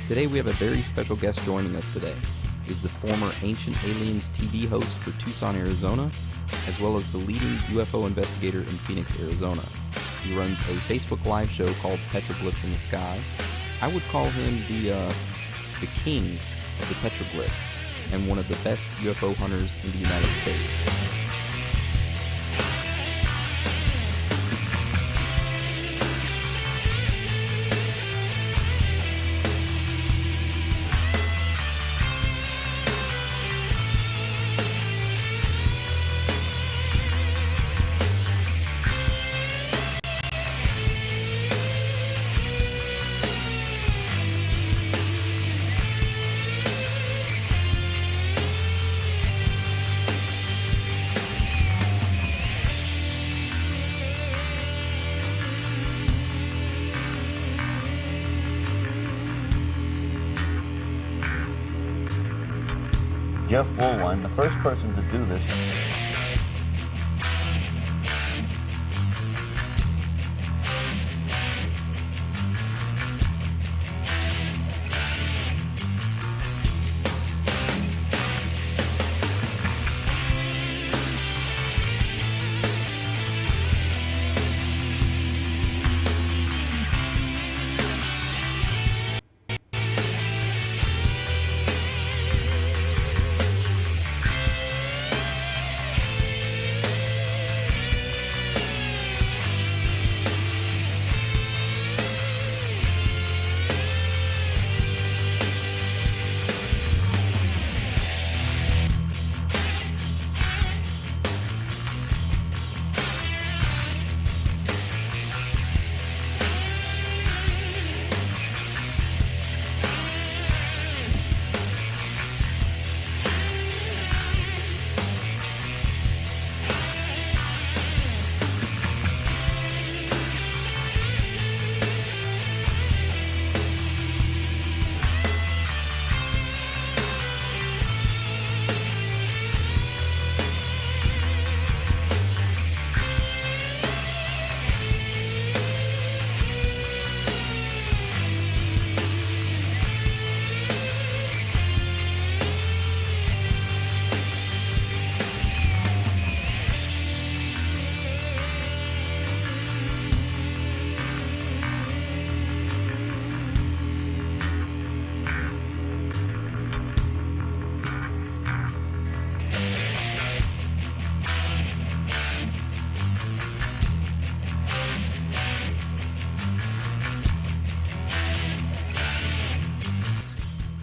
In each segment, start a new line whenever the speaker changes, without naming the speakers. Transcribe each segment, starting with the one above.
Today we have a very special guest joining us today. He's the former Ancient Aliens TV host for Tucson, Arizona, as well as the leading UFO investigator in Phoenix, Arizona. He runs a Facebook Live show called Petroglyphsinthesky. I would call him the king of the petroglyphs and one of the best UFO hunters in the United States.
Jeff Woolwine, the first person to do this.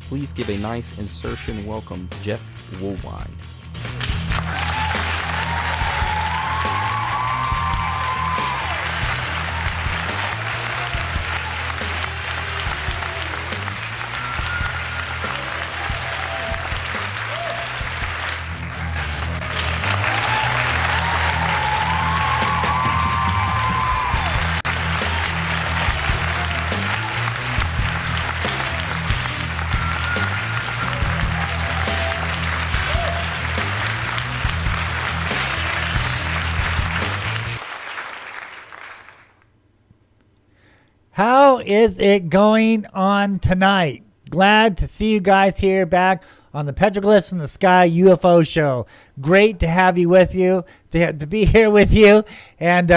Please give a nice insertion welcome, Jeff Woolwine.
How is it going on tonight? Glad to see you guys here back on the Petroglyphs in the Sky UFO show. Great to have you with you, to be here with you. And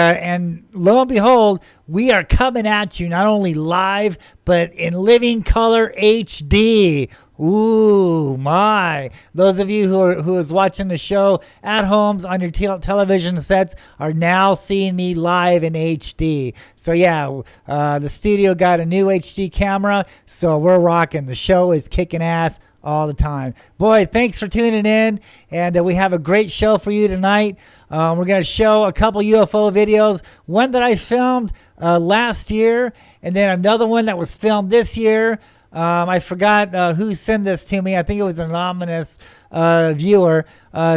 lo and behold, we are coming at you not only live, but in living color HD. Ooh, my. Those of you who is watching the show at homes on your television sets are now seeing me live in HD. So yeah, the studio got a new HD camera, so we're rocking. The show is kicking ass all the time. Boy, thanks for tuning in, and we have a great show for you tonight. We're going to show a couple UFO videos, one that I filmed last year, and then another one that was filmed this year. I forgot who sent this to me. I think it was an anonymous viewer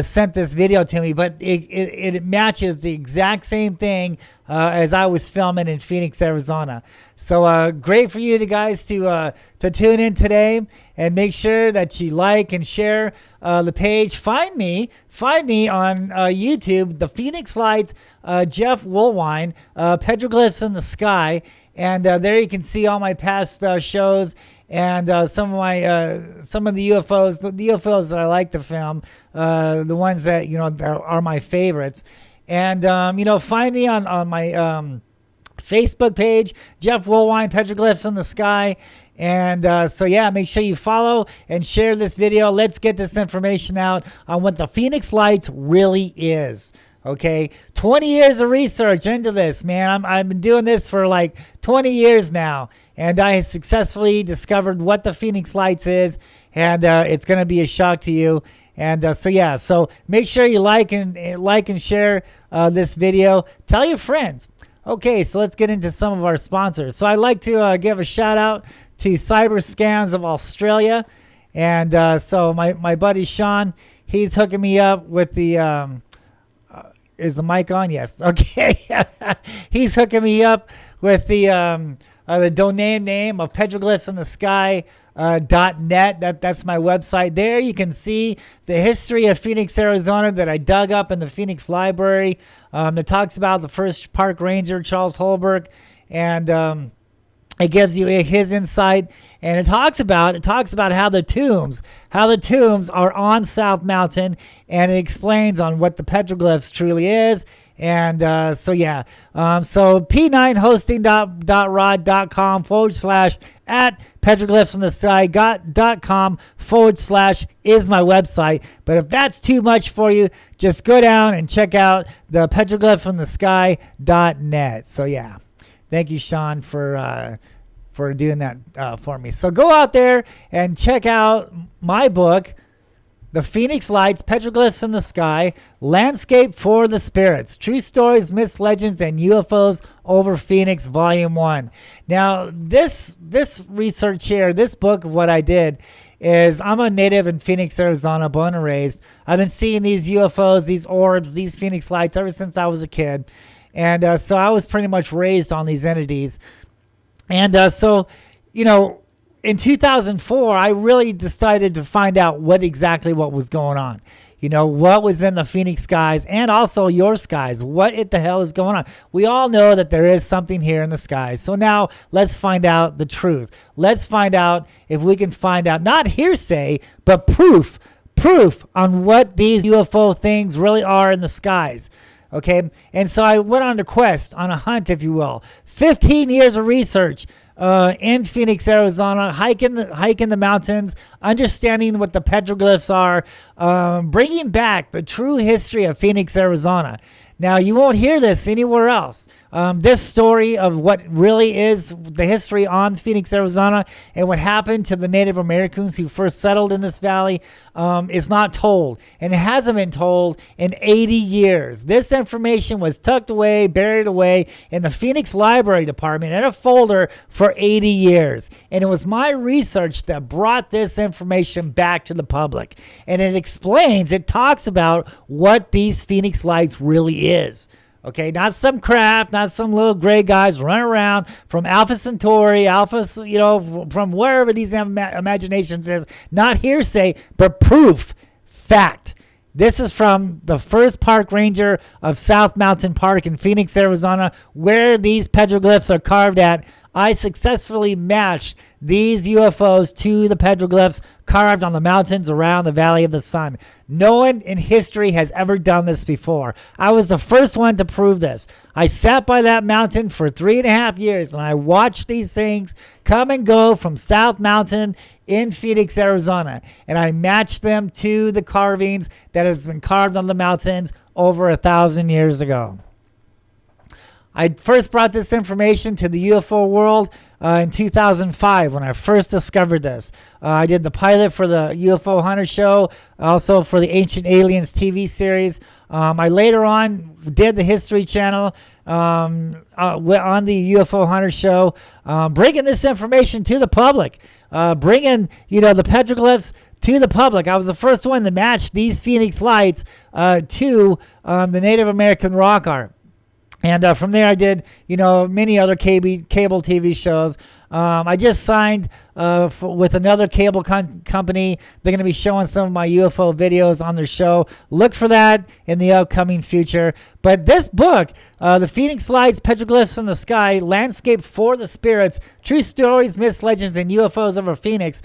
sent this video to me, but it matches the exact same thing as I was filming in Phoenix, Arizona. So great for you guys to tune in today, and make sure that you like and share the page. Find me on YouTube, the Phoenix Lights, Jeff Woolwine, Petroglyphs in the Sky, and there you can see all my past shows. and some of the UFOs that I like to film, the ones that that are my favorites. And find me on my Facebook page, Jeff Woolwine, Petroglyphs in the Sky. And make sure you follow and share this video. Let's get this information out on what the Phoenix Lights really is. Okay, 20 years of research into this, man. I've been doing this for like 20 years now, and I successfully discovered what the Phoenix Lights is, and it's going to be a shock to you. And so make sure you like and share this video. Tell your friends. Okay, so let's get into some of our sponsors. So I'd like to give a shout out to Cyber Scams of Australia. And so my buddy Sean, he's hooking me up with the, is the mic on? Yes. Okay. He's hooking me up with the domain name of petroglyphsinthesky.net. That's my website. There you can see the history of Phoenix, Arizona that I dug up in the Phoenix Library. It talks about the first park ranger, Charles Holberg, and it gives you his insight, and it talks about how the tombs are on South Mountain, and it explains on what the petroglyphs truly is. And so p9hosting.rod.com/@petroglyphsinthesky.com/ is my website. But if that's too much for you, just go down and check out the petroglyphsinthesky.net. So yeah. Thank you, Sean, for doing that for me. So go out there and check out my book, The Phoenix Lights, Petroglyphs in the Sky, Landscape for the Spirits, True Stories, Myths, Legends, and UFOs over Phoenix, Volume 1. Now, this research here, this book of what I did, is I'm a native in Phoenix, Arizona, born and raised. I've been seeing these UFOs, these orbs, these Phoenix Lights ever since I was a kid. And so I was pretty much raised on these entities. And in 2004, I really decided to find out what was going on. What was in the Phoenix skies and also your skies. What the hell is going on? We all know that there is something here in the skies. So now let's find out the truth. Let's find out if we can find out, not hearsay, but proof on what these UFO things really are in the skies. Okay, and so I went on a quest, on a hunt, if you will. 15 years of research in Phoenix, Arizona, hiking the mountains, understanding what the petroglyphs are, bringing back the true history of Phoenix, Arizona. Now, you won't hear this anywhere else. This story of what really is the history on Phoenix, Arizona, and what happened to the Native Americans who first settled in this valley is not told. And it hasn't been told in 80 years. This information was tucked away, buried away in the Phoenix Library Department in a folder for 80 years. And it was my research that brought this information back to the public. And it talks about what these Phoenix Lights really is. Okay, not some craft, not some little gray guys running around from Alpha Centauri, from wherever these imaginations is. Not hearsay, but proof, fact. This is from the first park ranger of South Mountain Park in Phoenix, Arizona, where these petroglyphs are carved at. I successfully matched these UFOs to the petroglyphs carved on the mountains around the Valley of the Sun. No one in history has ever done this before. I was the first one to prove this. I sat by that mountain for 3.5 years, and I watched these things come and go from South Mountain in Phoenix, Arizona. And I matched them to the carvings that has been carved on the mountains over 1,000 years ago. I first brought this information to the UFO world in 2005 when I first discovered this. I did the pilot for the UFO Hunter show, also for the Ancient Aliens TV series. I later on did the History Channel on the UFO Hunter show, bringing this information to the public, bringing the petroglyphs to the public. I was the first one to match these Phoenix Lights to the Native American rock art. And from there, I did, many other cable TV shows. I just signed with another cable company. They're going to be showing some of my UFO videos on their show. Look for that in the upcoming future. But this book, The Phoenix Lights, Petroglyphs in the Sky, Landscape for the Spirits, True Stories, Myths, Legends, and UFOs over Phoenix,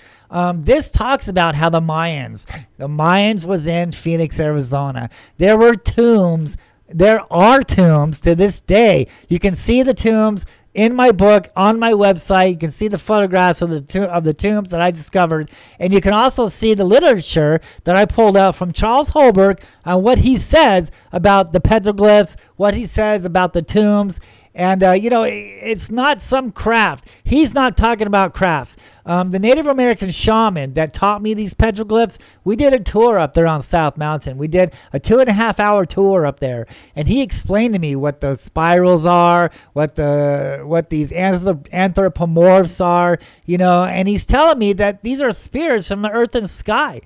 this talks about how the Mayans was in Phoenix, Arizona. There were tombs. There are tombs to this day. You can see the tombs in my book on my website. You can see the photographs of the tombs that I discovered, and you can also see the literature that I pulled out from Charles Holbrook on what he says about the petroglyphs, what he says about the tombs. And, it's not some craft. He's not talking about crafts. The Native American shaman that taught me these petroglyphs, we did a tour up there on South Mountain. We did a 2.5-hour tour up there. And he explained to me what the spirals are, what these anthropomorphs are, and he's telling me that these are spirits from the earth and sky.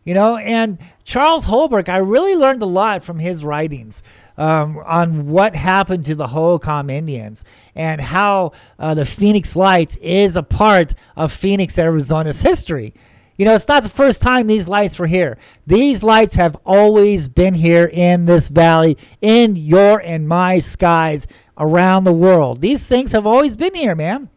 And Charles Holbrook, I really learned a lot from his writings on what happened to the Hohokam Indians and how the Phoenix Lights is a part of Phoenix, Arizona's history. It's not the first time these lights were here. These lights have always been here in this valley, in your and my skies around the world. These things have always been here, man.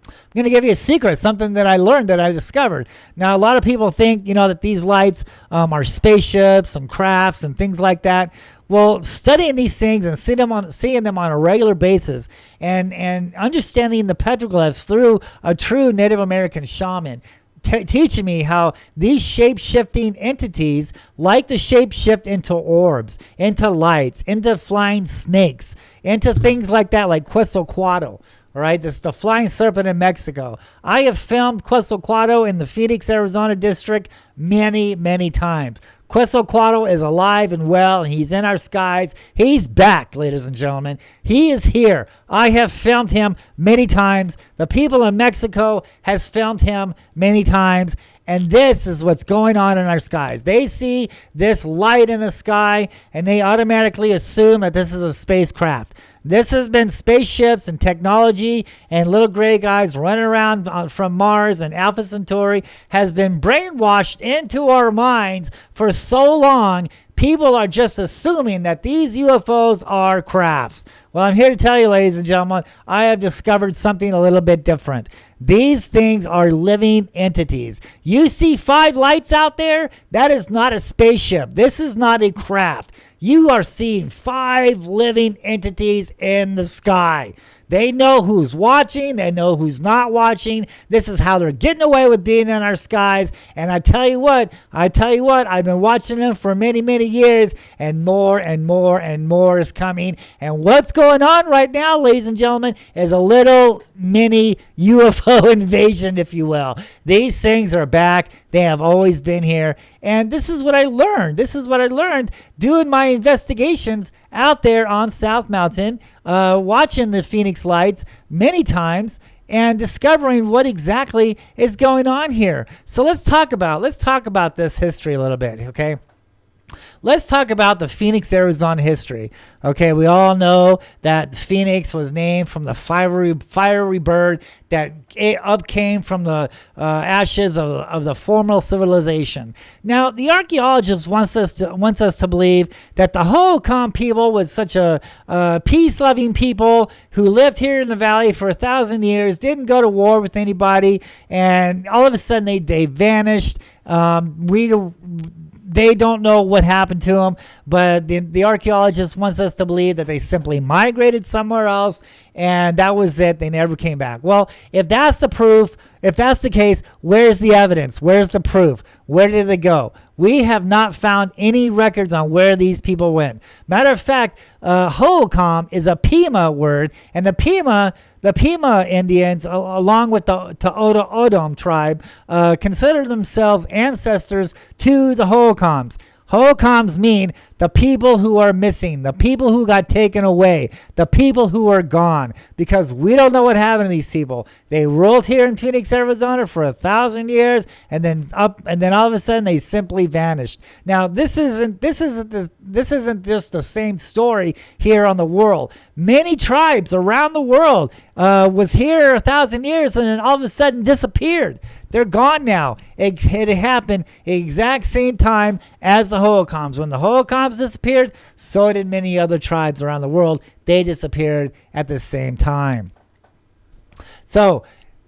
I'm going to give you a secret, something that I learned, that I discovered. Now, a lot of people think, that these lights are spaceships and crafts and things like that. Well, studying these things and seeing them on a regular basis and understanding the petroglyphs through a true Native American shaman, teaching me how these shape-shifting entities like to shape-shift into orbs, into lights, into flying snakes, into things like that, like Quetzalcoatl. All right, this is the flying serpent in Mexico. I have filmed Quetzalcoatl in the Phoenix, Arizona district many, many times. Quetzalcoatl is alive and well, and he's in our skies. He's back, ladies and gentlemen. He is here. I have filmed him many times. The people in Mexico has filmed him many times. And this is what's going on in our skies. They see this light in the sky, and they automatically assume that this is a spacecraft. This has been spaceships and technology and little gray guys running around from Mars, and Alpha Centauri has been brainwashed into our minds for so long. People are just assuming that these UFOs are crafts. Well, I'm here to tell you, ladies and gentlemen, I have discovered something a little bit different. These things are living entities. You see 5 lights out there? That is not a spaceship. This is not a craft. You are seeing 5 living entities in the sky. They know who's watching. They know who's not watching. This is how they're getting away with being in our skies. And I tell you what, I've been watching them for many, many years, and more and more and more is coming. And what's going on right now, ladies and gentlemen, is a little mini UFO invasion, if you will. These things are back. They have always been here. And this is what I learned. Doing my investigations out there on South Mountain, watching the Phoenix Lights many times, and discovering what exactly is going on here. So let's talk about this history a little bit, okay? Let's talk about the Phoenix, Arizona history. Okay, we all know that Phoenix was named from the fiery bird that came from the ashes of the former civilization. Now, the archaeologist wants us to believe that the Hohokam people was such a peace-loving people who lived here in the valley for 1,000 years, didn't go to war with anybody, and all of a sudden they vanished. They don't know what happened to them, but the archaeologist wants us to believe that they simply migrated somewhere else, and that was it. They never came back. Well, if that's the proof, if that's the case, where's the evidence? Where's the proof? Where did they go? We have not found any records on where these people went. Matter of fact, Hohokam is a Pima word, and the Pima Indians, along with the Tohono O'odham tribe, consider themselves ancestors to the Hohokams. Holocoms mean the people who are missing, the people who got taken away, the people who are gone, because we don't know what happened to these people. They ruled here in Phoenix, Arizona for 1,000 years, and then all of a sudden they simply vanished. Now this isn't just the same story here on the world. Many tribes around the world was here 1,000 years and then all of a sudden disappeared. They're gone now. It happened the exact same time as the Holocoms. When the Holocoms disappeared, so did many other tribes around the world. They disappeared at the same time. So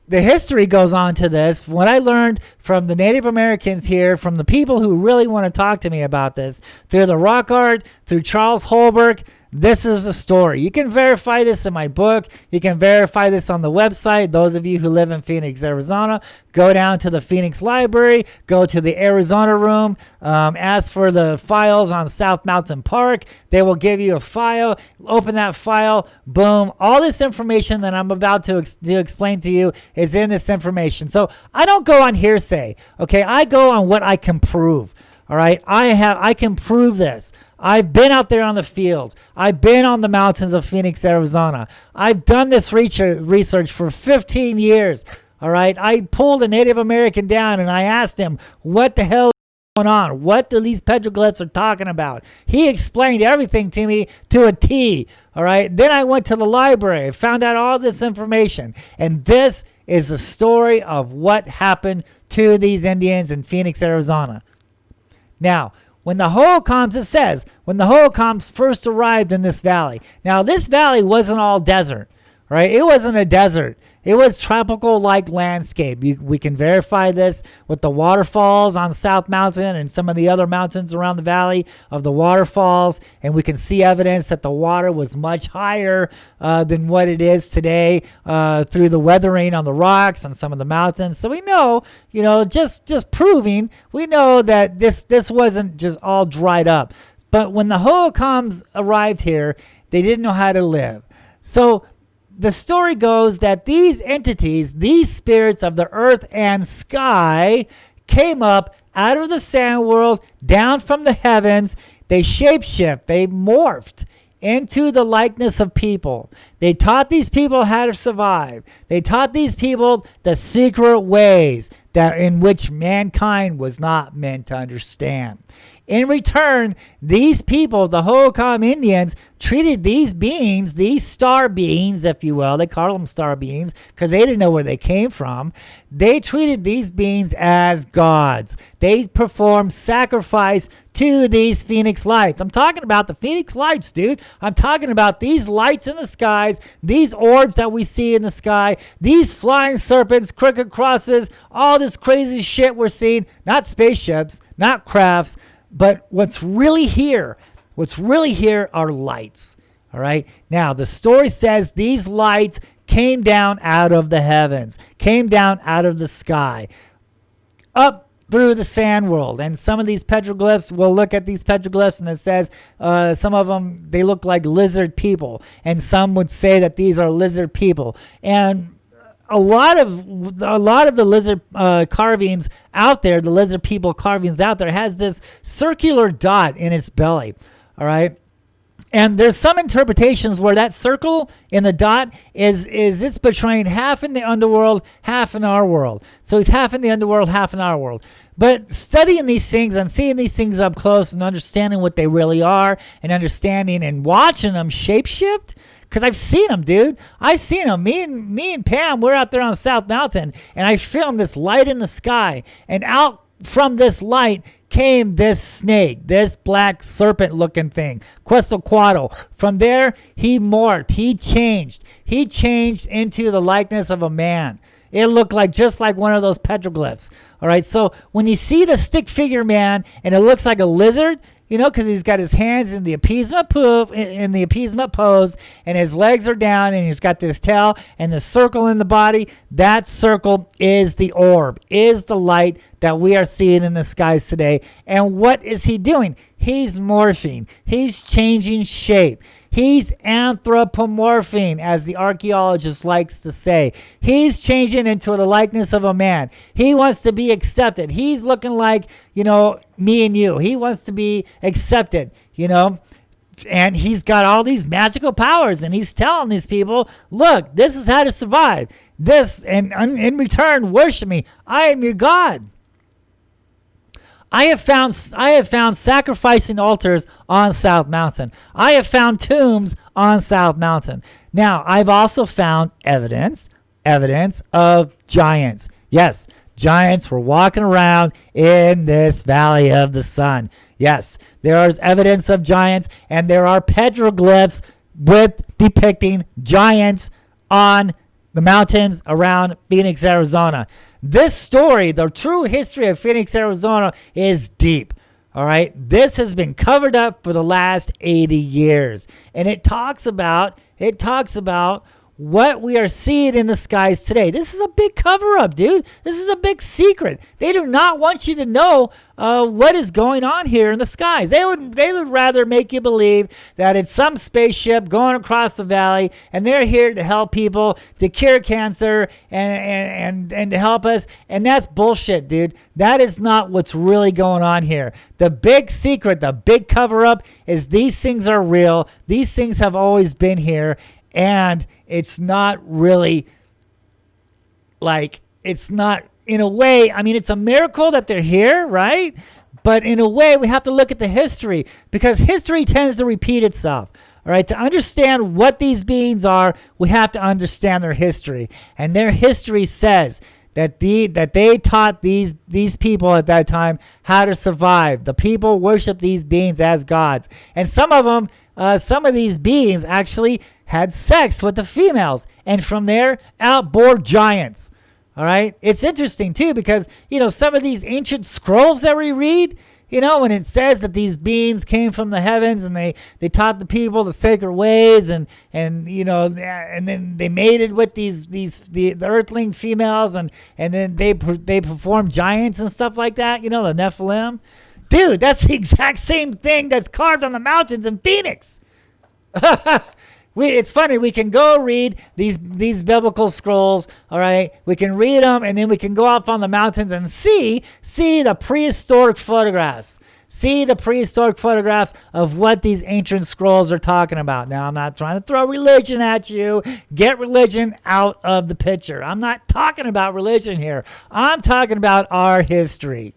the history goes on to this. What I learned from the Native Americans here, from the people who really want to talk to me about this, through the rock art, through Charles Holbrook, this is the story. You can verify this in my book. You can verify this on the website. Those of you who live in Phoenix, Arizona, go down to the Phoenix Library, go to the Arizona room, ask for the files on South Mountain Park. They will give you a file. Open that file. Boom. All this information that I'm about to explain to you is in this information. So I don't go on hearsay. Okay, I go on what I can prove. All right, I can prove this. I've been out there on the field. I've been on the mountains of Phoenix, Arizona. I've done this research for 15 years. All right, I pulled a Native American down and I asked him, what the hell is going on? What do these petroglyphs are talking about? He explained everything to me to a T. All right, then I went to the library, found out all this information. And this is the story of what happened to these Indians in Phoenix, Arizona. Now, when the Holocoms first arrived in this valley. Now, this valley wasn't all desert, right? It wasn't a desert. It was tropical-like landscape. We can verify this with the waterfalls on South Mountain and some of the other mountains around the valley of the waterfalls, and we can see evidence that the water was much higher than what it is today through the weathering on the rocks on some of the mountains. So we know, just proving, we know that this wasn't just all dried up. But when the Holocoms arrived here, they didn't know how to live. So the story goes that these entities, these spirits of the earth and sky, came up out of the sand world, down from the heavens. They shapeshift, they morphed into the likeness of people. They taught these people how to survive. They taught these people the secret ways that in which mankind was not meant to understand. In return, these people, the Holocom Indians, treated these beings, these star beings, if you will, they call them star beings because they didn't know where they came from. They treated these beings as gods. They performed sacrifice to these Phoenix lights. I'm talking about the Phoenix lights, dude. I'm talking about these lights in the skies, these orbs that we see in the sky, these flying serpents, crooked crosses, all this crazy shit we're seeing. Not spaceships, not crafts. But what's really here are lights. All right. Now, the story says these lights came down out of the heavens, came down out of the sky, up through the sand world. And some of these petroglyphs, we'll look at these petroglyphs and it says some of them, they look like lizard people. And some would say that these are lizard people. And a lot of the lizard carvings out there, the lizard people carvings out there, has this circular dot in its belly. All right. And there's some interpretations where that circle in the dot is it's portraying half in the underworld, half in our world. So he's half in the underworld, half in our world. But studying these things and seeing these things up close and understanding what they really are and understanding and watching them shapeshift, because I've seen them, dude. I've seen them. Me and Pam, we're out there on South Mountain, and I filmed this light in the sky. And out from this light came this snake, this black serpent-looking thing, Quetzalcoatl. From there, he morphed. He changed. He changed into the likeness of a man. It looked just like one of those petroglyphs. All right, so when you see the stick figure man, and it looks like a lizard, because he's got his hands in the appeasement pose, and his legs are down, and he's got this tail and the circle in the body. That circle is the orb, is the light that we are seeing in the skies today. And what is he doing? He's morphing. He's changing shape. He's anthropomorphing, as the archaeologist likes to say. He's changing into the likeness of a man. He wants to be accepted. He's looking like, me and you. He wants to be accepted, And he's got all these magical powers, and he's telling these people, look, this is how to survive. This, and in return, worship me. I am your God. I have found sacrificing altars on South Mountain. I have found tombs on South Mountain. Now, I've also found evidence of giants. Yes, giants were walking around in this Valley of the Sun. Yes, there is evidence of giants, and there are petroglyphs depicting giants on the mountains around Phoenix, Arizona. This story, the true history of Phoenix, Arizona, is deep. All right. This has been covered up for the last 80 years. And it talks about what we are seeing in the skies today. This is a big cover-up, dude. This is a big secret. They do not want you to know what is going on here in the skies. They would rather make you believe that it's some spaceship going across the valley, and they're here to help people, to cure cancer, and to help us. And that's bullshit, dude. That is not what's really going on here. The big secret, the big cover-up is these things are real. These things have always been here. And it's not really it's not, in a way, I mean, it's a miracle that they're here, right? But in a way, we have to look at the history, because history tends to repeat itself. All right, to understand what these beings are, we have to understand their history. And their history says that they taught these people at that time how to survive. The people worship these beings as gods. And some of these beings actually had sex with the females, and from there outbore giants. All right. It's interesting too, because, some of these ancient scrolls that we read, when it says that these beings came from the heavens and they taught the people the sacred ways and then they mated with the earthling females and then they performed giants and stuff like that, the Nephilim. Dude, that's the exact same thing that's carved on the mountains in Phoenix. It's funny. We can go read these biblical scrolls, all right? We can read them, and then we can go off on the mountains and see the prehistoric photographs. See the prehistoric photographs of what these ancient scrolls are talking about. Now, I'm not trying to throw religion at you. Get religion out of the picture. I'm not talking about religion here. I'm talking about our history.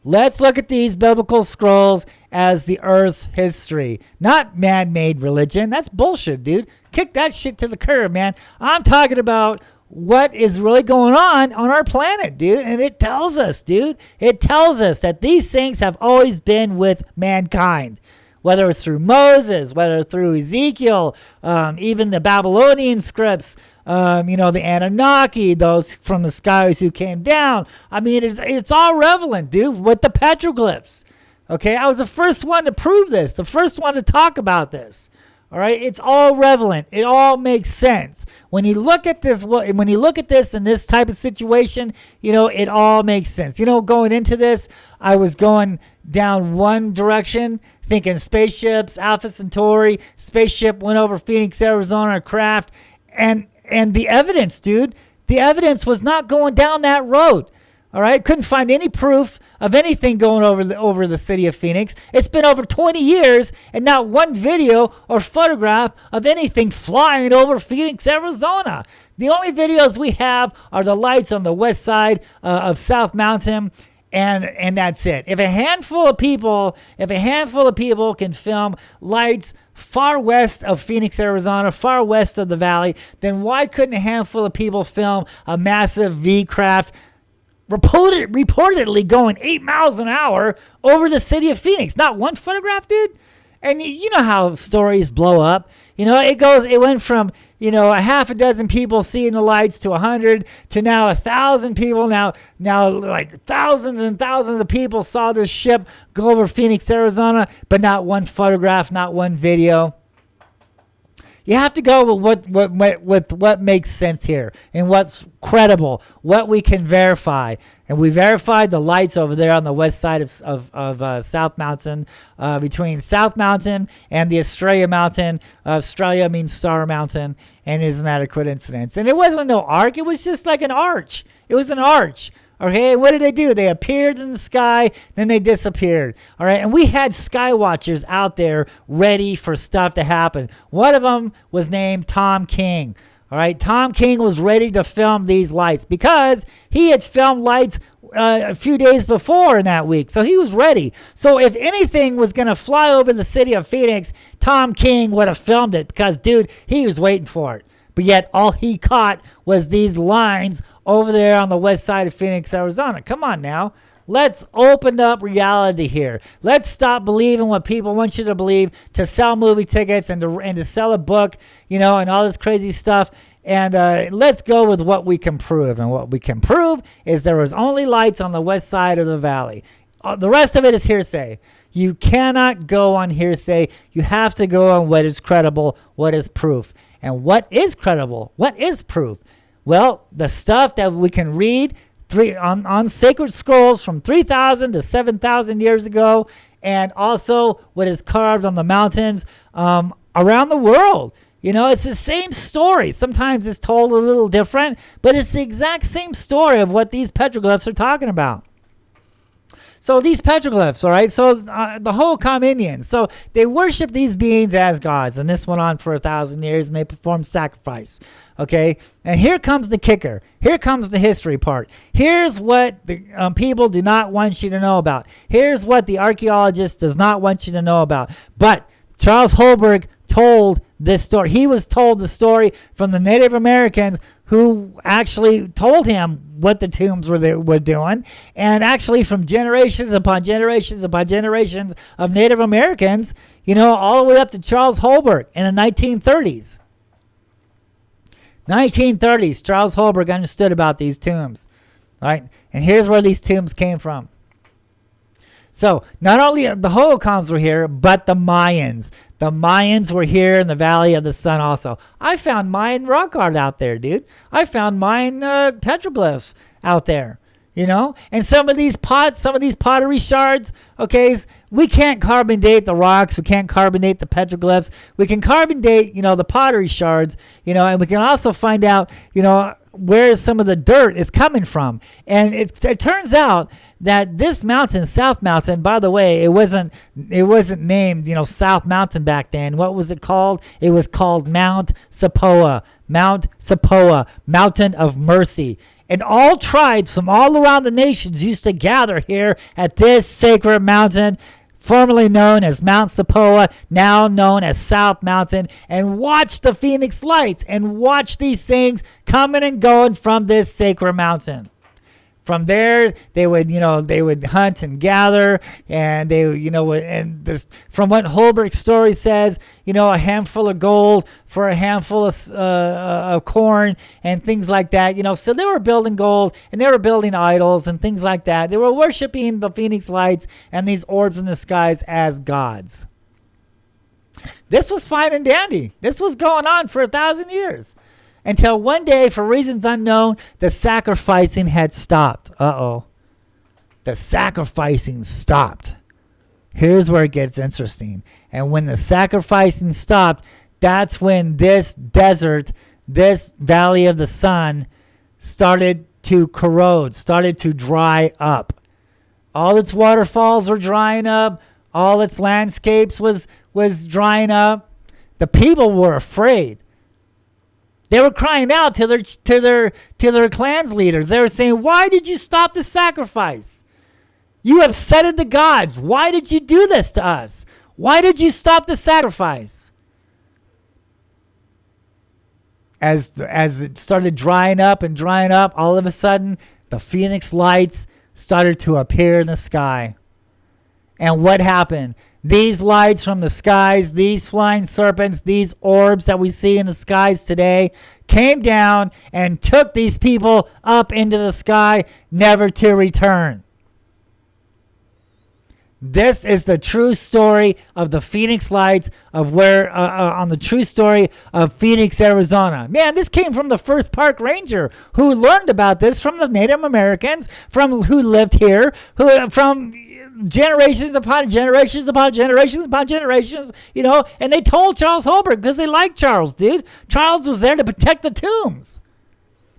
Let's look at these biblical scrolls as the Earth's history, not man-made religion. That's bullshit, dude. Kick that shit to the curb, man. I'm talking about what is really going on our planet, dude. And it tells us, dude. It tells us that these things have always been with mankind. Whether it's through Moses, whether through Ezekiel, even the Babylonian scripts, the Anunnaki, those from the skies who came down. I mean, it's all relevant, dude, with the petroglyphs. Okay, I was the first one to prove this, the first one to talk about this. All right, it's all relevant. It all makes sense. When you look at this, in this type of situation, it all makes sense. Going into this, I was going down one direction, thinking spaceships, Alpha Centauri, spaceship went over Phoenix, Arizona, a craft, and the evidence, dude, the evidence was not going down that road. All right, couldn't find any proof of anything going over the city of Phoenix. It's been over 20 years and not one video or photograph of anything flying over Phoenix, Arizona. The only videos we have are the lights on the west side of South Mountain, and that's it. If a handful of people can film lights far west of Phoenix, Arizona, far west of the valley, then why couldn't a handful of people film a massive V-craft reportedly going 8 miles an hour over the city of Phoenix? Not one photograph, dude. And you know how stories blow up. It went from, a half a dozen people seeing the lights to 100 to now 1,000 people. Now like thousands and thousands of people saw this ship go over Phoenix, Arizona, but not one photograph, not one video. You have to go with what makes sense here and what's credible, what we can verify. And we verified the lights over there on the west side of South Mountain, between South Mountain and the Australia Mountain. Australia means Star Mountain, and isn't that a coincidence? And it wasn't no arc. It was just like an arch. It was an arch. Okay, what did they do? They appeared in the sky, then they disappeared. All right, and we had sky watchers out there ready for stuff to happen. One of them was named Tom King. All right, Tom King was ready to film these lights because he had filmed lights a few days before in that week. So he was ready. So if anything was going to fly over the city of Phoenix, Tom King would have filmed it because, dude, he was waiting for it. But yet all he caught was these lines over there on the west side of Phoenix, Arizona. Come on now. Let's open up reality here. Let's stop believing what people want you to believe to sell movie tickets and to sell a book, and all this crazy stuff. And let's go with what we can prove. And what we can prove is there was only lights on the west side of the valley. The rest of it is hearsay. You cannot go on hearsay. You have to go on what is credible, what is proof. And what is credible? What is proof? Well, the stuff that we can read on sacred scrolls from 3,000 to 7,000 years ago, and also what is carved on the mountains around the world. It's the same story. Sometimes it's told a little different, but it's the exact same story of what these petroglyphs are talking about. So these petroglyphs, all right, so the whole Cominians, so they worship these beings as gods, and this went on for 1,000 years, and they performed sacrifice, okay? And here comes the kicker. Here comes the history part. Here's what the people do not want you to know about. Here's what the archaeologist does not want you to know about. But Charles Holberg told this story. He was told the story from the Native Americans who actually told him what the tombs were doing, and actually from generations upon generations upon generations of Native Americans, all the way up to Charles Holberg in the 1930s. 1930s, Charles Holberg understood about these tombs, right? And here's where these tombs came from. So not only the Holocaust were here, but the Mayans. The Mayans were here in the Valley of the Sun also. I found Mayan rock art out there, dude. I found Mayan petroglyphs out there, And some of these pottery shards, okay, we can't carbon date the rocks. We can't carbon date the petroglyphs. We can carbon date, the pottery shards, and we can also find out, where some of the dirt is coming from. And it turns out that this mountain, South Mountain, by the way, it wasn't named, South Mountain back then. What was it called? It was called Mount Sepoa, Mountain of Mercy. And all tribes from all around the nations used to gather here at this sacred mountain, formerly known as Mount Sepoa, now known as South Mountain, and watch the Phoenix lights and watch these things coming and going from this sacred mountain. From there, they would hunt and gather, and from what Holberg's story says, a handful of gold for a handful of corn and things like that, so they were building gold and they were building idols and things like that. They were worshiping the Phoenix lights and these orbs in the skies as gods. This was fine and dandy. This was going on for 1,000 years. Until one day, for reasons unknown, the sacrificing had stopped. The sacrificing stopped. Here's where it gets interesting. And when the sacrificing stopped, that's when this desert, this Valley of the Sun, started to corrode, started to dry up. All its waterfalls were drying up. All its landscapes was drying up. The people were afraid. They were crying out to their clan's leaders. They were saying, "Why did you stop the sacrifice? You upsetted the gods. Why did you do this to us? Why did you stop the sacrifice?" As it started drying up, all of a sudden, the Phoenix lights started to appear in the sky. And what happened? These lights from the skies, these flying serpents, these orbs that we see in the skies today came down and took these people up into the sky, never to return. This is the true story of the Phoenix Lights, of where on the true story of Phoenix, Arizona. Man, this came from the first park ranger who learned about this from the Native Americans, from who lived here, from generations upon generations upon generations upon generations, and they told Charles Holbrook because they liked Charles, dude. Charles was there to protect the tombs.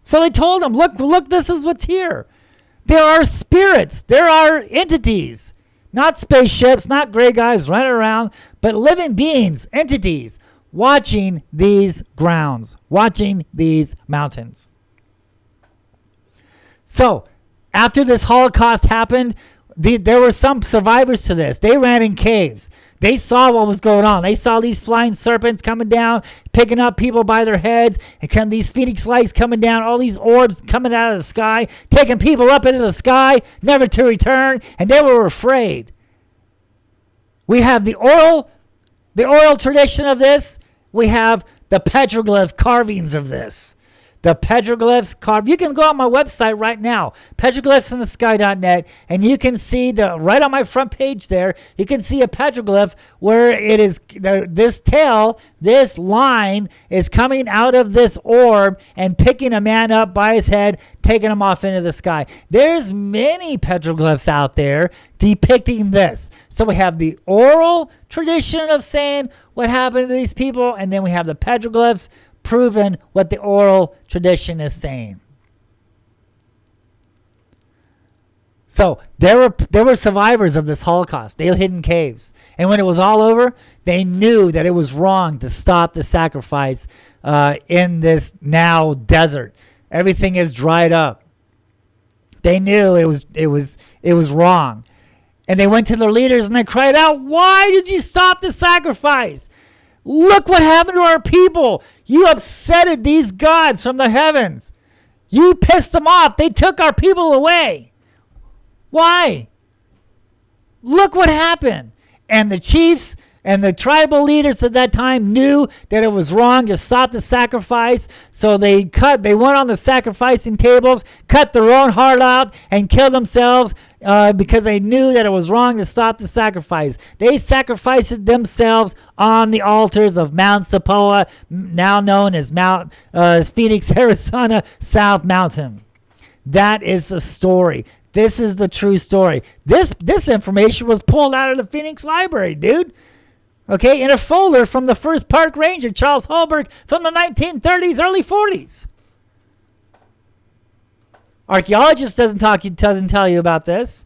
So they told him, look, this is what's here. There are spirits. There are entities. Not spaceships, not gray guys running around, but living beings, entities, watching these grounds, watching these mountains. So, after this Holocaust happened, there were some survivors to this. They ran in caves. They saw what was going on. They saw these flying serpents coming down, picking up people by their heads, and these Phoenix Lights coming down, all these orbs coming out of the sky, taking people up into the sky, never to return, and they were afraid. We have the oral tradition of this. We have the petroglyph carvings of this. The petroglyphs carved. You can go on my website right now, petroglyphsinthesky.net, and you can see right on my front page there, you can see a petroglyph where it is this tail, this line is coming out of this orb and picking a man up by his head, taking him off into the sky. There's many petroglyphs out there depicting this. So we have the oral tradition of saying what happened to these people, and then we have the petroglyphs proven what the oral tradition is saying. So there were survivors of this Holocaust. They hid in caves. And when it was all over, they knew that it was wrong to stop the sacrifice in this now desert. Everything is dried up. They knew it was wrong. And they went to their leaders and they cried out, "Why did you stop the sacrifice? Look what happened to our people. You upsetted these gods from the heavens. You pissed them off. They took our people away. Why? Look what happened." And the chiefs and the tribal leaders at that time knew that it was wrong to stop the sacrifice. So they went on the sacrificing tables, cut their own heart out, and killed themselves because they knew that it was wrong to stop the sacrifice. They sacrificed themselves on the altars of Mount Sepoa, now known as Mount Phoenix, Arizona, South Mountain. That is the story. This is the true story. This information was pulled out of the Phoenix Library, dude. Okay, in a folder from the first park ranger, Charles Holbrook, from the 1930s, early 40s. Archaeologists doesn't tell you about this.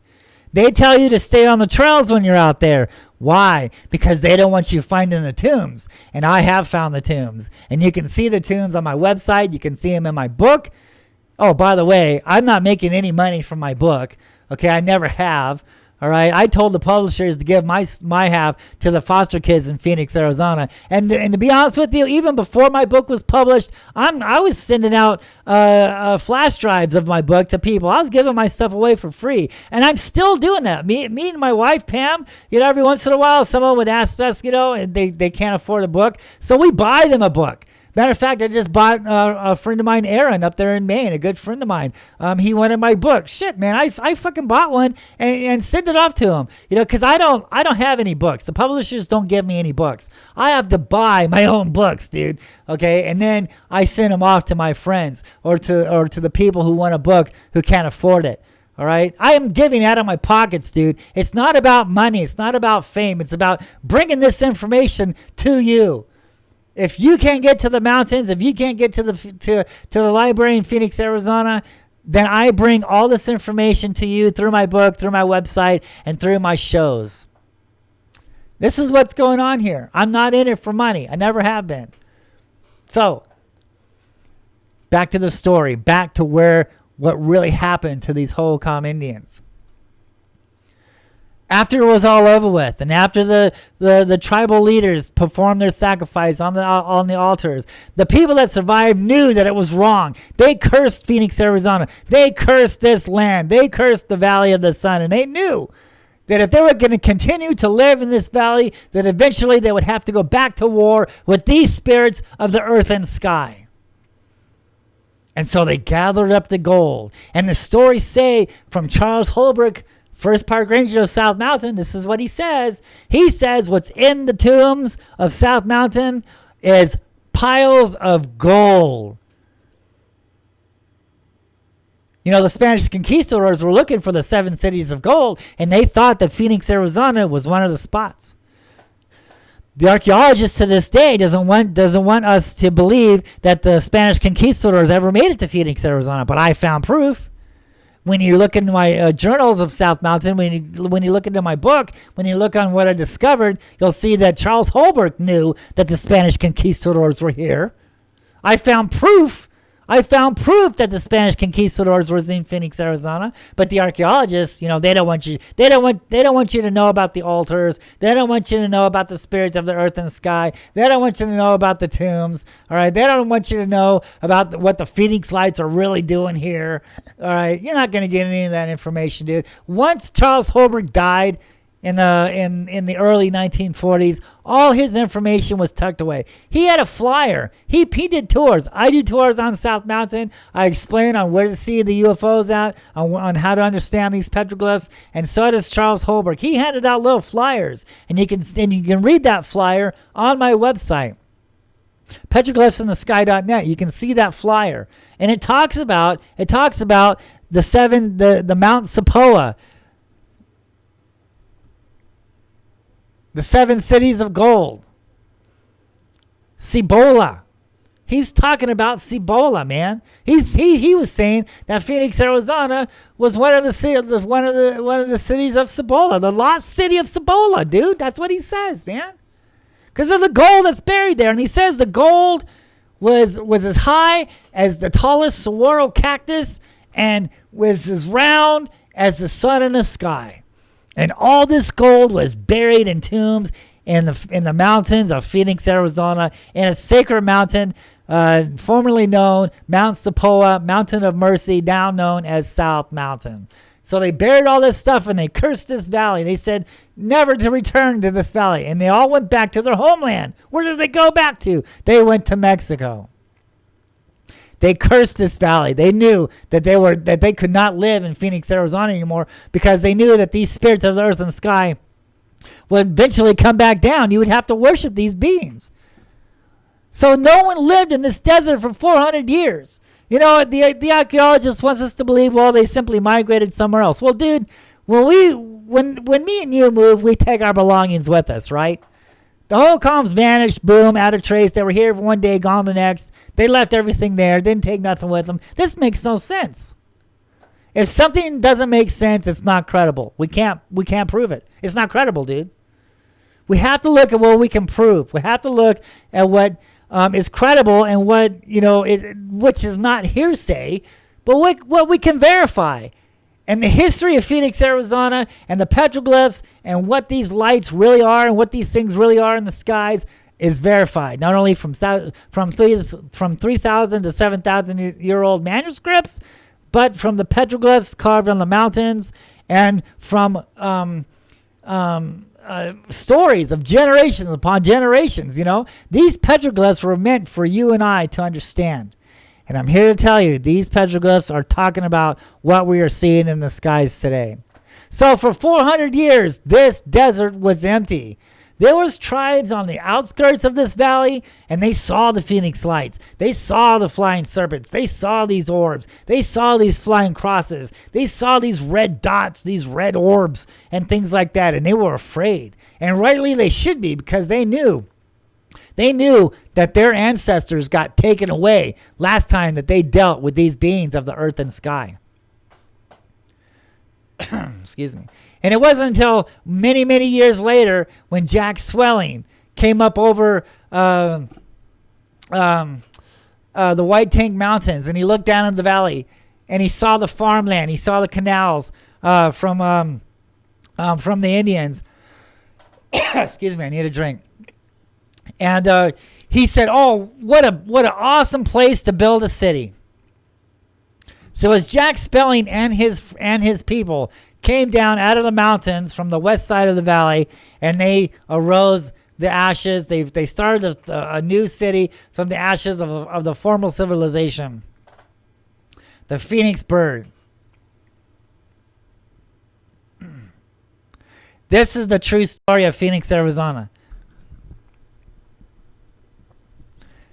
They tell you to stay on the trails when you're out there. Why? Because they don't want you finding the tombs. And I have found the tombs. And you can see the tombs on my website. You can see them in my book. Oh, by the way, I'm not making any money from my book. Okay, I never have. All right, I told the publishers to give my half to the foster kids in Phoenix, Arizona, and to be honest with you, even before my book was published, I was sending out flash drives of my book to people. I was giving my stuff away for free, and I'm still doing that. Me and my wife Pam, every once in a while, someone would ask us, and they can't afford a book, so we buy them a book. Matter of fact, I just bought a friend of mine, Aaron, up there in Maine, a good friend of mine. He wanted my book. Shit, man, I fucking bought one and sent it off to him. Because I don't have any books. The publishers don't give me any books. I have to buy my own books, dude. Okay, and then I send them off to my friends or to the people who want a book who can't afford it. All right, I am giving out of my pockets, dude. It's not about money. It's not about fame. It's about bringing this information to you. If you can't get to the mountains, if you can't get to the library in Phoenix, Arizona, then I bring all this information to you through my book, through my website, and through my shows. This is what's going on here. I'm not in it for money. I never have been. So, back to the story. Back to what really happened to these Hohokam Indians. After it was all over with, and after the tribal leaders performed their sacrifice on the altars, the people that survived knew that it was wrong. They cursed Phoenix, Arizona. They cursed this land. They cursed the Valley of the Sun, and they knew that if they were going to continue to live in this valley, that eventually they would have to go back to war with these spirits of the earth and sky. And so they gathered up the gold. And the stories say from Charles Holbrook First Park Ranger of South Mountain, this is what he says. He says what's in the tombs of South Mountain is piles of gold. You know, the Spanish conquistadors were looking for the 7 cities of gold, and they thought that Phoenix, Arizona was one of the spots. The archaeologist to this day doesn't want us to believe that the Spanish conquistadors ever made it to Phoenix, Arizona, but I found proof. When you look into my journals of South Mountain, when you look into my book, when you look on what I discovered, you'll see that Charles Holbrook knew that the Spanish conquistadors were here. I found proof that the Spanish conquistadors were in Phoenix, Arizona, but the archaeologists, you know, they don't want you to know about the altars. They don't want you to know about the spirits of the earth and the sky. They don't want you to know about the tombs. All right, they don't want you to know about what the Phoenix lights are really doing here. All right, you're not going to get any of that information, dude. Once Charles Holbrook died in the early 1940s, all his information was tucked away. He had a flyer. He did tours. I do tours on South Mountain. I explain on where to see the UFOs at, on how to understand these petroglyphs, and so does Charles Holbrook. He handed out little flyers, and you can read that flyer on my website, petroglyphsinthesky.net. You can see that flyer, and it talks about the Mount Sapoa, the 7 cities of gold. Cibola. He's talking about Cibola, man. He was saying that Phoenix, Arizona was one of the cities of Cibola, the lost city of Cibola, dude. That's what he says, man. Because of the gold that's buried there. And he says the gold was as high as the tallest saguaro cactus and was as round as the sun in the sky. And all this gold was buried in tombs in the mountains of Phoenix, Arizona, in a sacred mountain formerly known Mount Sapoa, Mountain of Mercy, now known as South Mountain. So they buried all this stuff and they cursed this valley. They said never to return to this valley. And they all went back to their homeland. Where did they go back to? They went to Mexico. They cursed this valley. They knew that they could not live in Phoenix, Arizona anymore because they knew that these spirits of the earth and sky would eventually come back down. You would have to worship these beings. So no one lived in this desert for 400 years. You know, the archaeologist wants us to believe, well, they simply migrated somewhere else. Well, dude, when me and you move, we take our belongings with us, right? The whole columns vanished, boom, out of trace. They were here for one day, gone the next. They left everything there, didn't take nothing with them. This makes no sense. If something doesn't make sense, it's not credible. We can't prove it. It's not credible, dude. We have to look at what we can prove. We have to look at what is credible and what, which is not hearsay, but what we can verify. And the history of Phoenix, Arizona, and the petroglyphs, and what these lights really are, and what these things really are in the skies, is verified. Not only from 3,000 to 7,000 year old manuscripts, but from the petroglyphs carved on the mountains, and from stories of generations upon generations. You know, these petroglyphs were meant for you and I to understand. And I'm here to tell you, these petroglyphs are talking about what we are seeing in the skies today. So for 400 years, this desert was empty. There was tribes on the outskirts of this valley, and they saw the Phoenix lights. They saw the flying serpents. They saw these orbs. They saw these flying crosses. They saw these red dots, these red orbs, and things like that. And they were afraid. And rightly they should be, because they knew that their ancestors got taken away last time that they dealt with these beings of the earth and sky. Excuse me. And it wasn't until many, many years later when Jack Swelling came up over the White Tank Mountains, and he looked down in the valley and he saw the farmland. He saw the canals from the Indians. Excuse me, I need a drink. And he said, "Oh, what an awesome place to build a city." So as Jack Spelling and his people came down out of the mountains from the west side of the valley, and they arose the ashes, they started a new city from the ashes of the former civilization, the Phoenix bird. This is the true story of Phoenix, Arizona.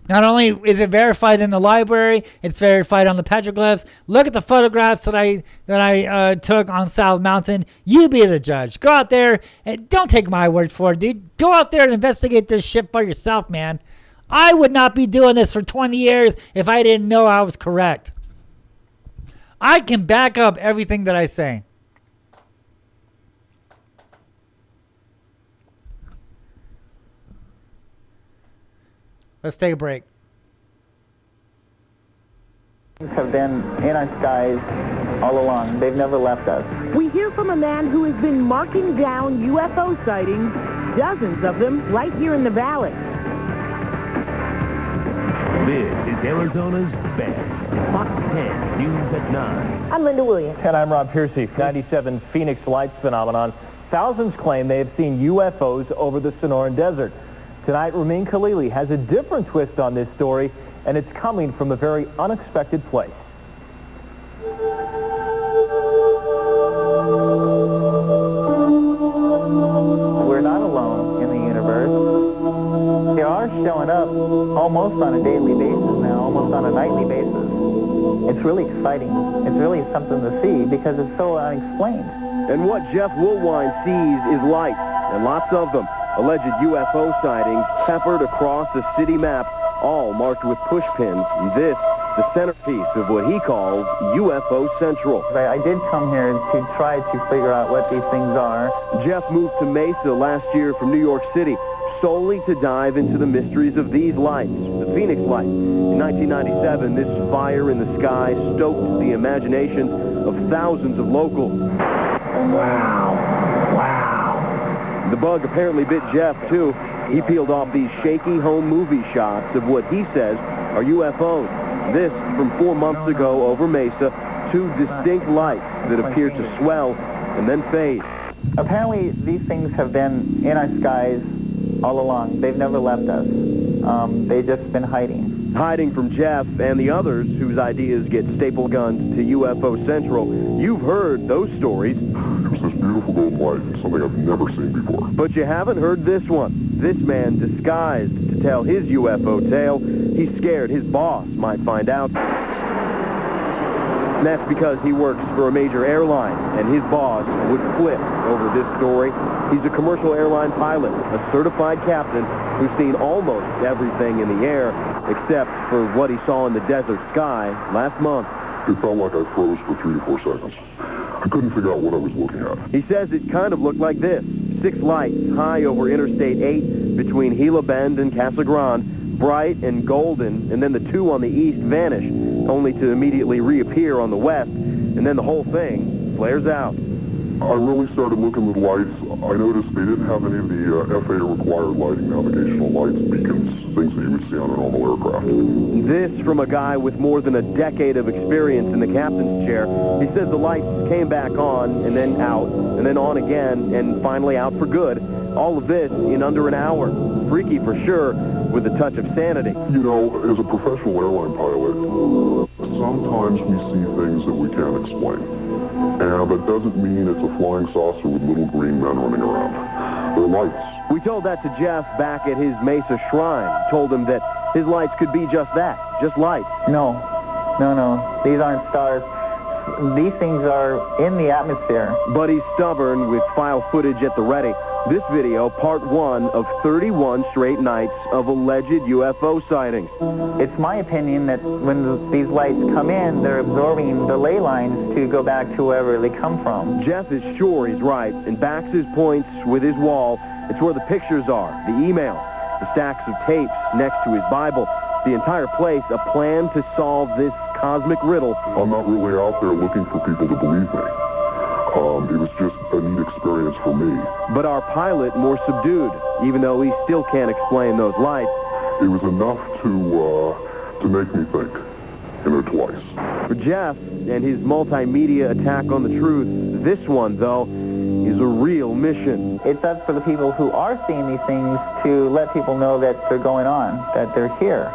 Not only is it verified in the library, it's verified on the petroglyphs. Look at the photographs that I took on South Mountain. You be the judge. Go out there and don't take my word for it, dude. Go out there and investigate this shit for yourself, man. I would not be doing this for 20 years if I didn't know I was correct. I can back up everything that I say. Let's take a break.
Have been in our skies all along. They've never left us.
We hear from a man who has been marking down UFO sightings, dozens of them, right here in the valley.
This is Arizona's best. Fox 10 News at 9.
I'm Linda Williams.
And I'm Rob Piercy. 97 Phoenix Lights phenomenon. Thousands claim they have seen UFOs over the Sonoran Desert. Tonight, Ramin Khalili has a different twist on this story, and it's coming from a very unexpected place.
We're not alone in the universe. They are showing up almost on a daily basis now, almost on a nightly basis. It's really exciting. It's really something to see because it's so unexplained.
And what Jeff Woolwine sees is lights, and lots of them. Alleged UFO sightings peppered across the city map, all marked with push pins. And this, the centerpiece of what he calls UFO Central.
I did come here to try to figure out what these things are.
Jeff moved to Mesa last year from New York City solely to dive into the mysteries of these lights, the Phoenix Lights. In 1997, this fire in the sky stoked the imaginations of thousands of locals.
Wow.
The bug apparently bit Jeff, too. He peeled off these shaky home movie shots of what he says are UFOs. This from 4 months ago over Mesa, two distinct lights that appear to swell and then fade.
Apparently, these things have been in our skies all along. They've never left us. They've just been hiding.
Hiding from Jeff and the others whose ideas get staple guns to UFO Central. You've heard those stories.
It was this beautiful golden light, something I've never seen before.
But you haven't heard this one. This man disguised to tell his UFO tale. He's scared his boss might find out. And that's because he works for a major airline, and his boss would flip over this story. He's a commercial airline pilot, a certified captain who's seen almost everything in the air, except for what he saw in the desert sky last month.
It felt like I froze for 3 to 4 seconds. I couldn't figure out what I was looking at.
He says it kind of looked like this. 6 lights high over Interstate 8 between Gila Bend and Casa Grande, bright and golden, and then the 2 on the east vanish, only to immediately reappear on the west, and then the whole thing flares out.
I really started looking at the lights. I noticed they didn't have any of the FAA-required lighting, navigational lights, beacons, things that you would see on a normal aircraft.
This from a guy with more than a decade of experience in the captain's chair. He says the lights came back on and then out and then on again and finally out for good. All of this in under an hour. Freaky for sure, with a touch of sanity.
You know, as a professional airline pilot, sometimes we see things that we can't explain. And that doesn't mean it's a flying saucer with little green men running around. They're lights.
We told that to Jeff back at his Mesa shrine. Told him that his lights could be just that, just lights.
No. These aren't stars. These things are in the atmosphere.
But he's stubborn with file footage at the ready. This video, part 1 of 31 straight nights of alleged UFO sightings.
It's my opinion that when these lights come in, they're absorbing the ley lines to go back to wherever they come from.
Jeff is sure he's right and backs his points with his wall. It's where the pictures are, the emails, the stacks of tapes next to his Bible. The entire place, a plan to solve this cosmic riddle.
I'm not really out there looking for people to believe me. It was just a neat experience for me.
But our pilot more subdued, even though he still can't explain those lights.
It was enough to make me think, twice.
For Jeff and his multimedia attack on the truth, this one, though, is a real mission.
It's up for the people who are seeing these things to let people know that they're going on, that they're here.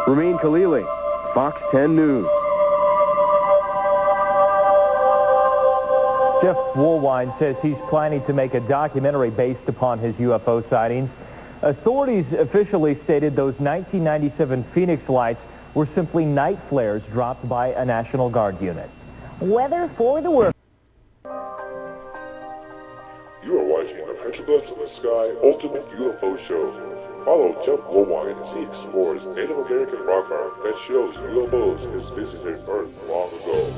Ramin Khalili, Fox 10 News.
Jeff Woolwine says he's planning to make a documentary based upon his UFO sightings. Authorities officially stated those 1997 Phoenix lights were simply night flares dropped by a National Guard unit.
Weather for the world.
You are watching the Petroglyphsinthesky Ultimate UFO Show. Follow Jeff Woolwine as he explores Native American rock art that shows UFOs has visited Earth long ago.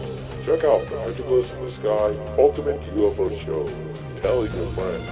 Check out the Petroglyphsinthesky Ultimate UFO Show. Tell your friends.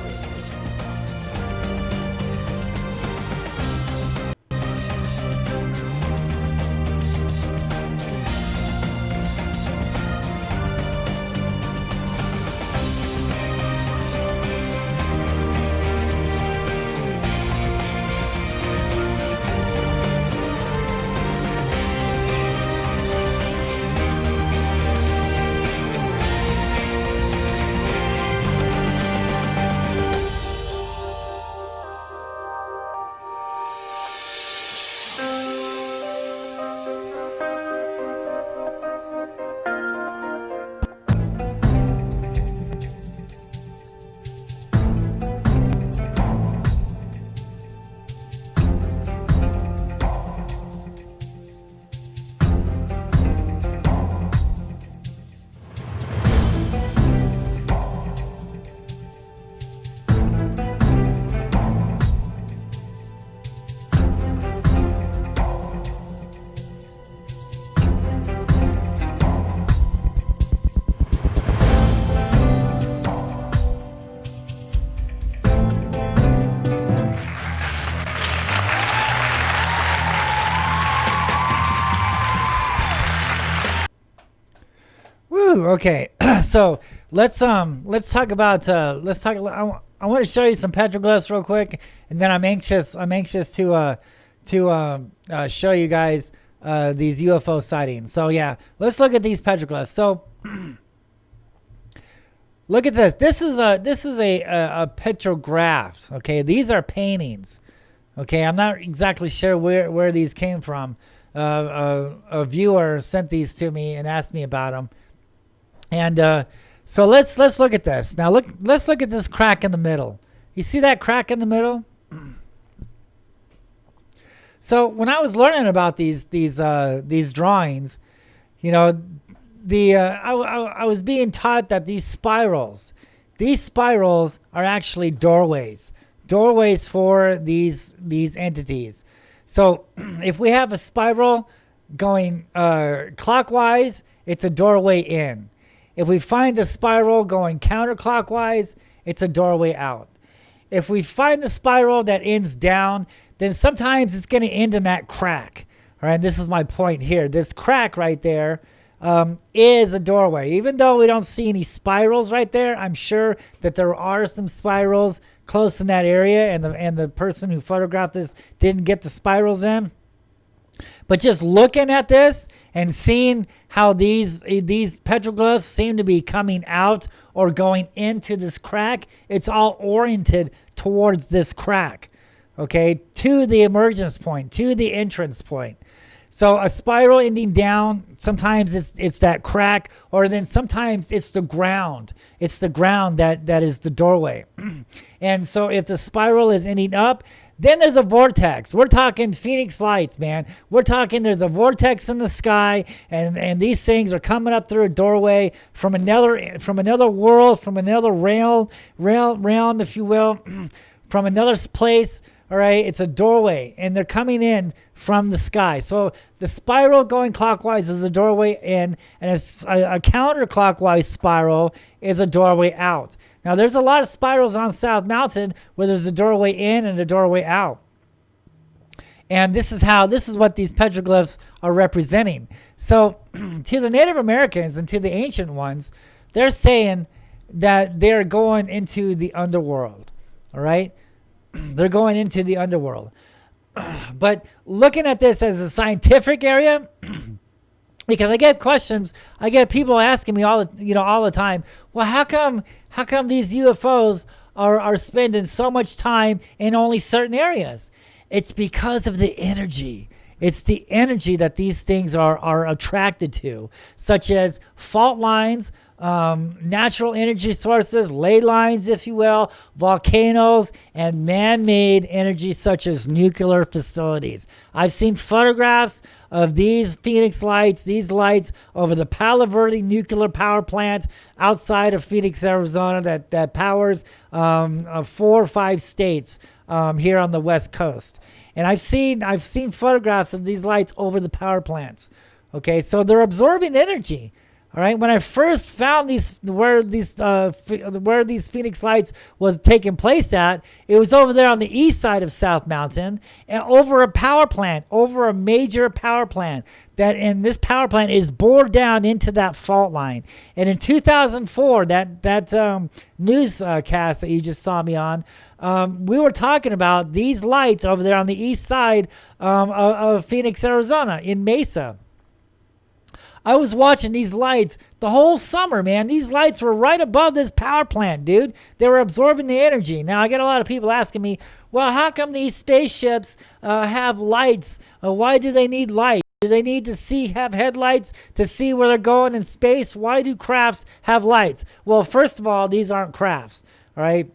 Okay, so let's talk about I want to show you some petroglyphs real quick, and then I'm anxious to show you guys these UFO sightings. So yeah, let's look at these petroglyphs. So look at this. This is a petrograph. Okay, these are paintings. Okay, I'm not exactly sure where these came from. A viewer sent these to me and asked me about them. And so let's look at this. Now let's look at this crack in the middle. You see that crack in the middle? So when I was learning about these drawings, you know, I was being taught that these spirals are actually doorways for these entities. So if we have a spiral going clockwise, it's a doorway in. If we find a spiral going counterclockwise, it's a doorway out. If we find the spiral that ends down, then sometimes it's going to end in that crack. All right, this is my point here. This crack right there is a doorway. Even though we don't see any spirals right there, I'm sure that there are some spirals close in that area, and the person who photographed this didn't get the spirals in. But just looking at this and seeing how these petroglyphs seem to be coming out or going into this crack, it's all oriented towards this crack, okay, to the emergence point, to the entrance point. So a spiral ending down, sometimes it's that crack, or then sometimes it's the ground. It's the ground that is the doorway. And so if the spiral is ending up, then there's a vortex. We're talking Phoenix lights, man. We're talking there's a vortex in the sky, and these things are coming up through a doorway from another world, from another realm, if you will, from another place. All right, it's a doorway, and they're coming in from the sky. So the spiral going clockwise is a doorway in, and a counterclockwise spiral is a doorway out. Now, there's a lot of spirals on South Mountain where there's a doorway in and a doorway out. And this is what these petroglyphs are representing. So to the Native Americans and to the ancient ones, they're saying that they're going into the underworld. All right? They're going into the underworld. But looking at this as a scientific area, because I get questions, I get people asking me all the time, well, how come these UFOs are spending so much time in only certain areas? It's because of the energy. It's the energy that these things are attracted to, such as fault lines, natural energy sources, ley lines, if you will, volcanoes, and man-made energy such as nuclear facilities. I've seen photographs of these Phoenix lights, these lights over the Palo Verde nuclear power plant outside of Phoenix, Arizona, that powers 4 or 5 states here on the West Coast. And I've seen photographs of these lights over the power plants. Okay, so they're absorbing energy. All right. When I first found where these Phoenix lights was taking place at, it was over there on the east side of South Mountain, and over a major power plant. And this power plant is bored down into that fault line. And in 2004, that newscast that you just saw me on, we were talking about these lights over there on the east side of Phoenix, Arizona, in Mesa. I was watching these lights the whole summer, man. These lights were right above this power plant, dude. They were absorbing the energy. Now, I get a lot of people asking me, well, how come these spaceships have lights? Why do they need lights? Do they need to have headlights to see where they're going in space? Why do crafts have lights? Well, first of all, these aren't crafts, all right?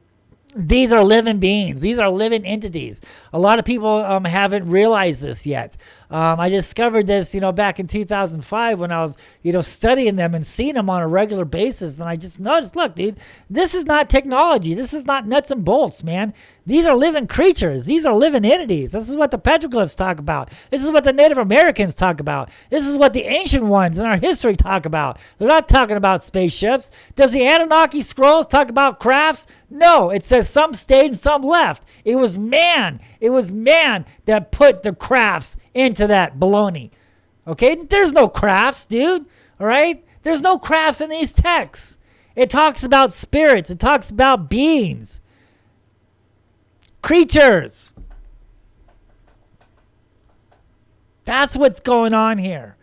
These are living beings. These are living entities. A lot of people haven't realized this yet. I discovered this, back in 2005 when I was, studying them and seeing them on a regular basis. And I just noticed, look, dude, this is not technology. This is not nuts and bolts, man. These are living creatures. These are living entities. This is what the petroglyphs talk about. This is what the Native Americans talk about. This is what the ancient ones in our history talk about. They're not talking about spaceships. Does the Anunnaki scrolls talk about crafts? No, it says some stayed and some left. It was man. It was man that put the crafts into that baloney. Okay? There's no crafts, dude. All right? There's no crafts in these texts. It talks about spirits. It talks about beings. Creatures. That's what's going on here.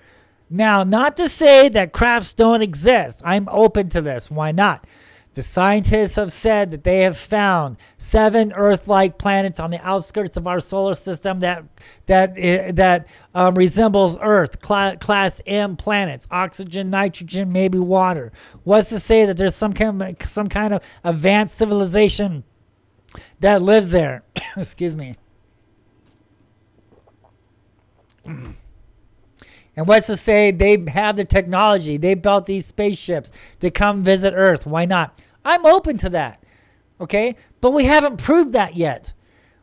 Now, not to say that crafts don't exist. I'm open to this. Why not? The scientists have said that they have found 7 Earth-like planets on the outskirts of our solar system that resembles Earth, class M planets, oxygen, nitrogen, maybe water. What's to say that there's some kind of advanced civilization that lives there? Excuse me. And what's to say they have the technology, they built these spaceships to come visit Earth? Why not? I'm open to that, okay? But we haven't proved that yet.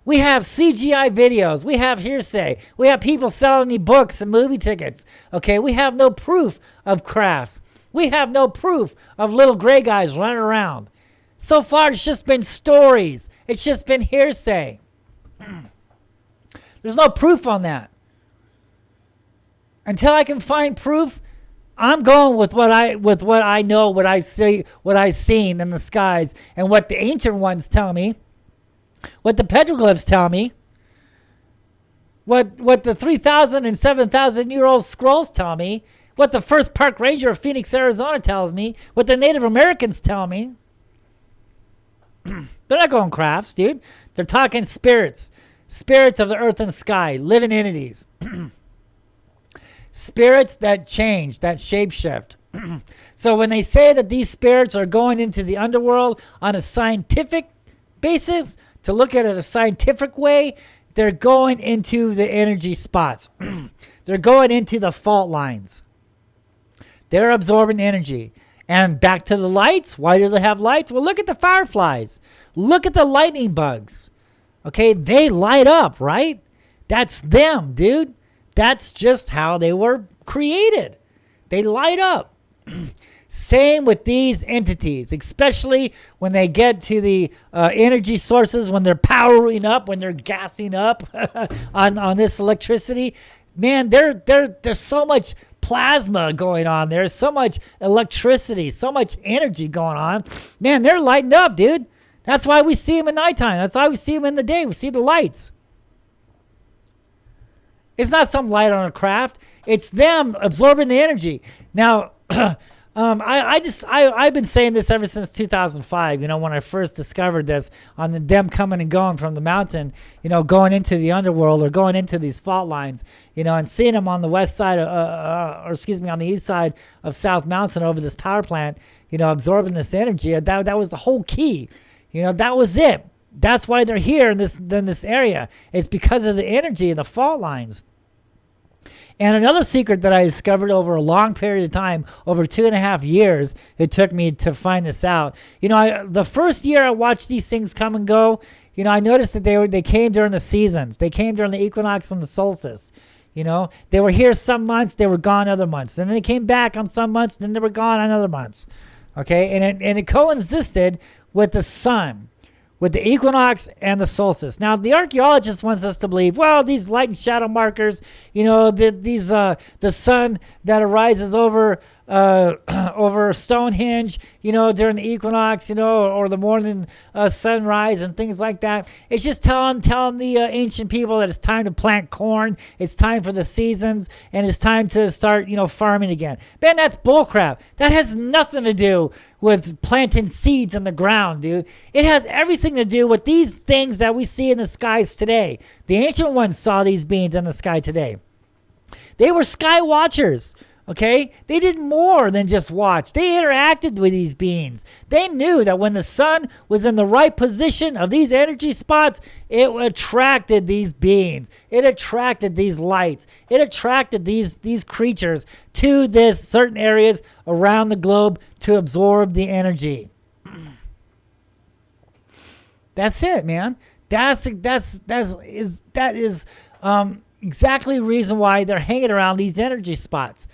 We have CGI videos. We have hearsay. We have people selling me books and movie tickets, okay? We have no proof of crafts. We have no proof of little gray guys running around. So far, it's just been stories. It's just been hearsay. There's no proof on that. Until I can find proof, I'm going with what I know, what I see, what I've seen in the skies, and what the ancient ones tell me, what the petroglyphs tell me, what the 3,000 and 7,000 year old scrolls tell me, what the first park ranger of Phoenix, Arizona tells me, what the Native Americans tell me. They're not going crafts, dude. They're talking spirits of the earth and sky, living entities. Spirits that change, that shapeshift. So when they say that these spirits are going into the underworld on a scientific basis, to look at it a scientific way, they're going into the energy spots. They're going into the fault lines. They're absorbing energy. And back to the lights. Why do they have lights? Well, look at the fireflies. Look at the lightning bugs. Okay, they light up, right? That's them, dude. That's just how they were created. They light up. Same with these entities, especially when they get to the energy sources, when they're powering up, when they're gassing up on this electricity. Man, there's so much plasma going on. There's so much electricity, so much energy going on. Man, they're lighting up, dude. That's why we see them at nighttime. That's why we see them in the day. We see the lights. It's not some light on a craft. It's them absorbing the energy. Now, I've been saying this ever since 2005, when I first discovered this on them coming and going from the mountain, going into the underworld or going into these fault lines, and seeing them on the west side, on the east side of South Mountain over this power plant. absorbing this energy. That was the whole key. That was it. That's why they're here in this area. It's because of the energy of the fault lines. And another secret that I discovered over a long period of time, over 2.5 years, it took me to find this out. The first year I watched these things come and go, I noticed that they came during the seasons. They came during the equinox and the solstice. They were here some months, they were gone other months. And then they came back on some months, then they were gone on other months. Okay, and it coincided with the sun, with the equinox and the solstice. Now, the archaeologist wants us to believe, well, these light and shadow markers, the sun that arises over Stonehenge, during the equinox, or the morning sunrise and things like that. It's just telling the ancient people that it's time to plant corn, it's time for the seasons, and it's time to start, farming again. Man, that's bullcrap. That has nothing to do with planting seeds in the ground, dude. It has everything to do with these things that we see in the skies today. The ancient ones saw these beings in the sky today. They were sky watchers. Okay, they did more than just watch. They interacted with these beings. They knew that when the sun was in the right position of these energy spots, it attracted these beings. It attracted these lights. It attracted these creatures to this certain areas around the globe to absorb the energy. That's it, man. That is exactly the reason why they're hanging around these energy spots.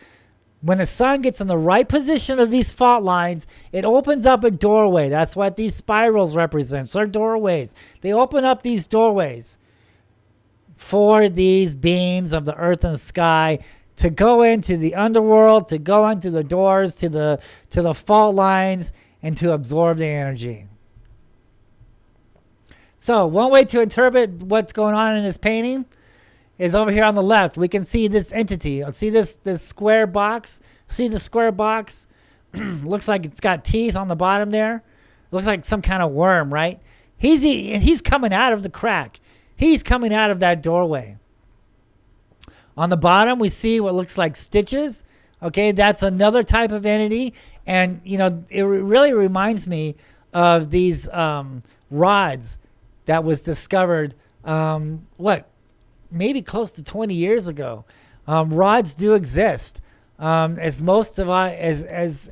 When the sun gets in the right position of these fault lines, it opens up a doorway. That's what these spirals represent. They're doorways. They open up these doorways for these beings of the earth and sky to go into the underworld, to go into the doors, to the fault lines, and to absorb the energy. So one way to interpret what's going on in this painting is over here on the left. We can see this entity. See this square box? See the square box? Looks like it's got teeth on the bottom there. Looks like some kind of worm, right? He's coming out of the crack. He's coming out of that doorway. On the bottom, we see what looks like stitches. Okay, that's another type of entity. And, it really reminds me of these rods that was discovered, maybe close to 20 years ago. Rods do exist. As most of as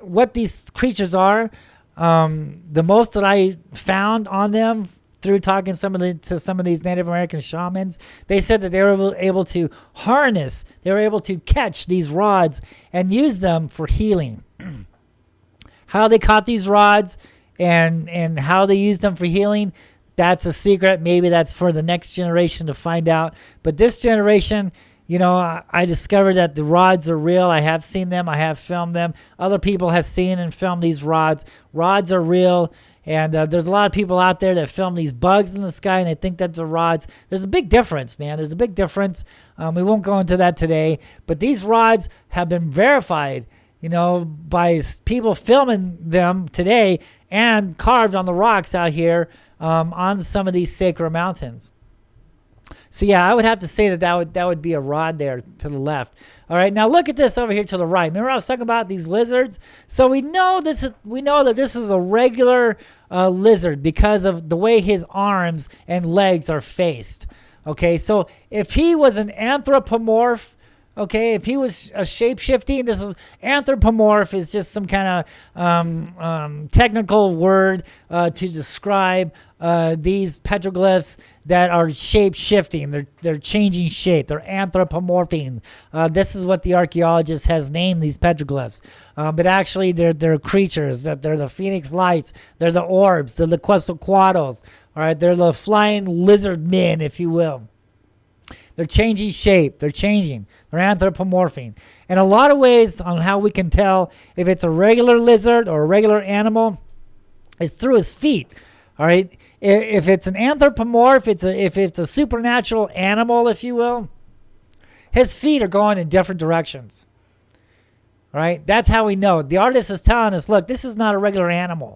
what these creatures are, the most that I found on them through talking to some of these Native American shamans, they said that they were able to harness, they were able to catch these rods and use them for healing. How they caught these rods and how they used them for healing, that's a secret. Maybe that's for the next generation to find out. But this generation, I discovered that the rods are real. I have seen them. I have filmed them. Other people have seen and filmed these rods. Rods are real. And there's a lot of people out there that film these bugs in the sky and they think that they're rods. There's a big difference, man. There's a big difference. We won't go into that today. But these rods have been verified, by people filming them today and carved on the rocks out here on some of these sacred mountains. So yeah, I would have to say that would be a rod there to the left. All right, now look at this over here to the right. Remember I was talking about these lizards? So we know that this is a regular lizard because of the way his arms and legs are faced. Okay, so if he was an anthropomorph, okay, if he was a shape-shifting, this is anthropomorph is just some kind of technical word to describe these petroglyphs that are shape-shifting. They're changing shape. They're anthropomorphing. This is what the archaeologist has named these petroglyphs. But actually, they're creatures. They're the phoenix lights. They're the orbs. They're the Quetzalcoatls. All right, they're the flying lizard men, if you will. They're changing shape. They're changing. They're anthropomorphing. And a lot of ways on how we can tell if it's a regular lizard or a regular animal is through his feet. All right. If it's an anthropomorph, if it's a supernatural animal, if you will, his feet are going in different directions. All right. That's how we know. The artist is telling us, look, this is not a regular animal.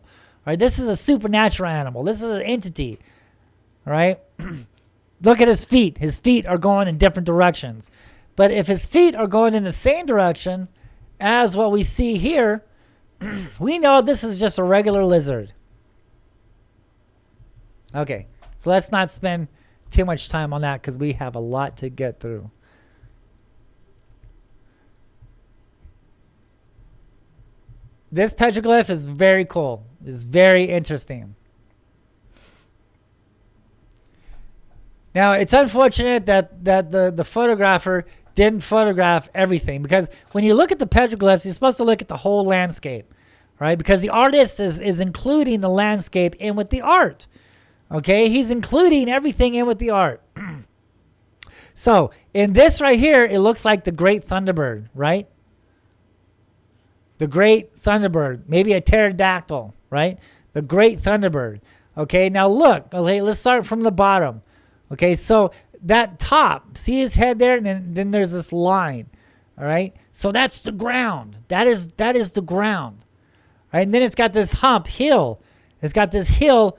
All right. This is a supernatural animal. This is an entity. All right. Look at his feet. His feet are going in different directions. But if his feet are going in the same direction as what we see here, we know this is just a regular lizard. Okay, so let's not spend too much time on that because we have a lot to get through. This petroglyph is very cool. It's very interesting. Now, it's unfortunate that the photographer didn't photograph everything, because when you look at the petroglyphs, you're supposed to look at the whole landscape, right? Because the artist is including the landscape in with the art, okay? He's including everything in with the art. So, in this right here, it looks like the great thunderbird, right? The great thunderbird, maybe a pterodactyl, right? The great thunderbird. Okay, now look, okay, let's start from the bottom. Okay, so that top, see his head there, and then there's this line, all right? So that's the ground. That is the ground, right? And then it's got this hill. It's got this hill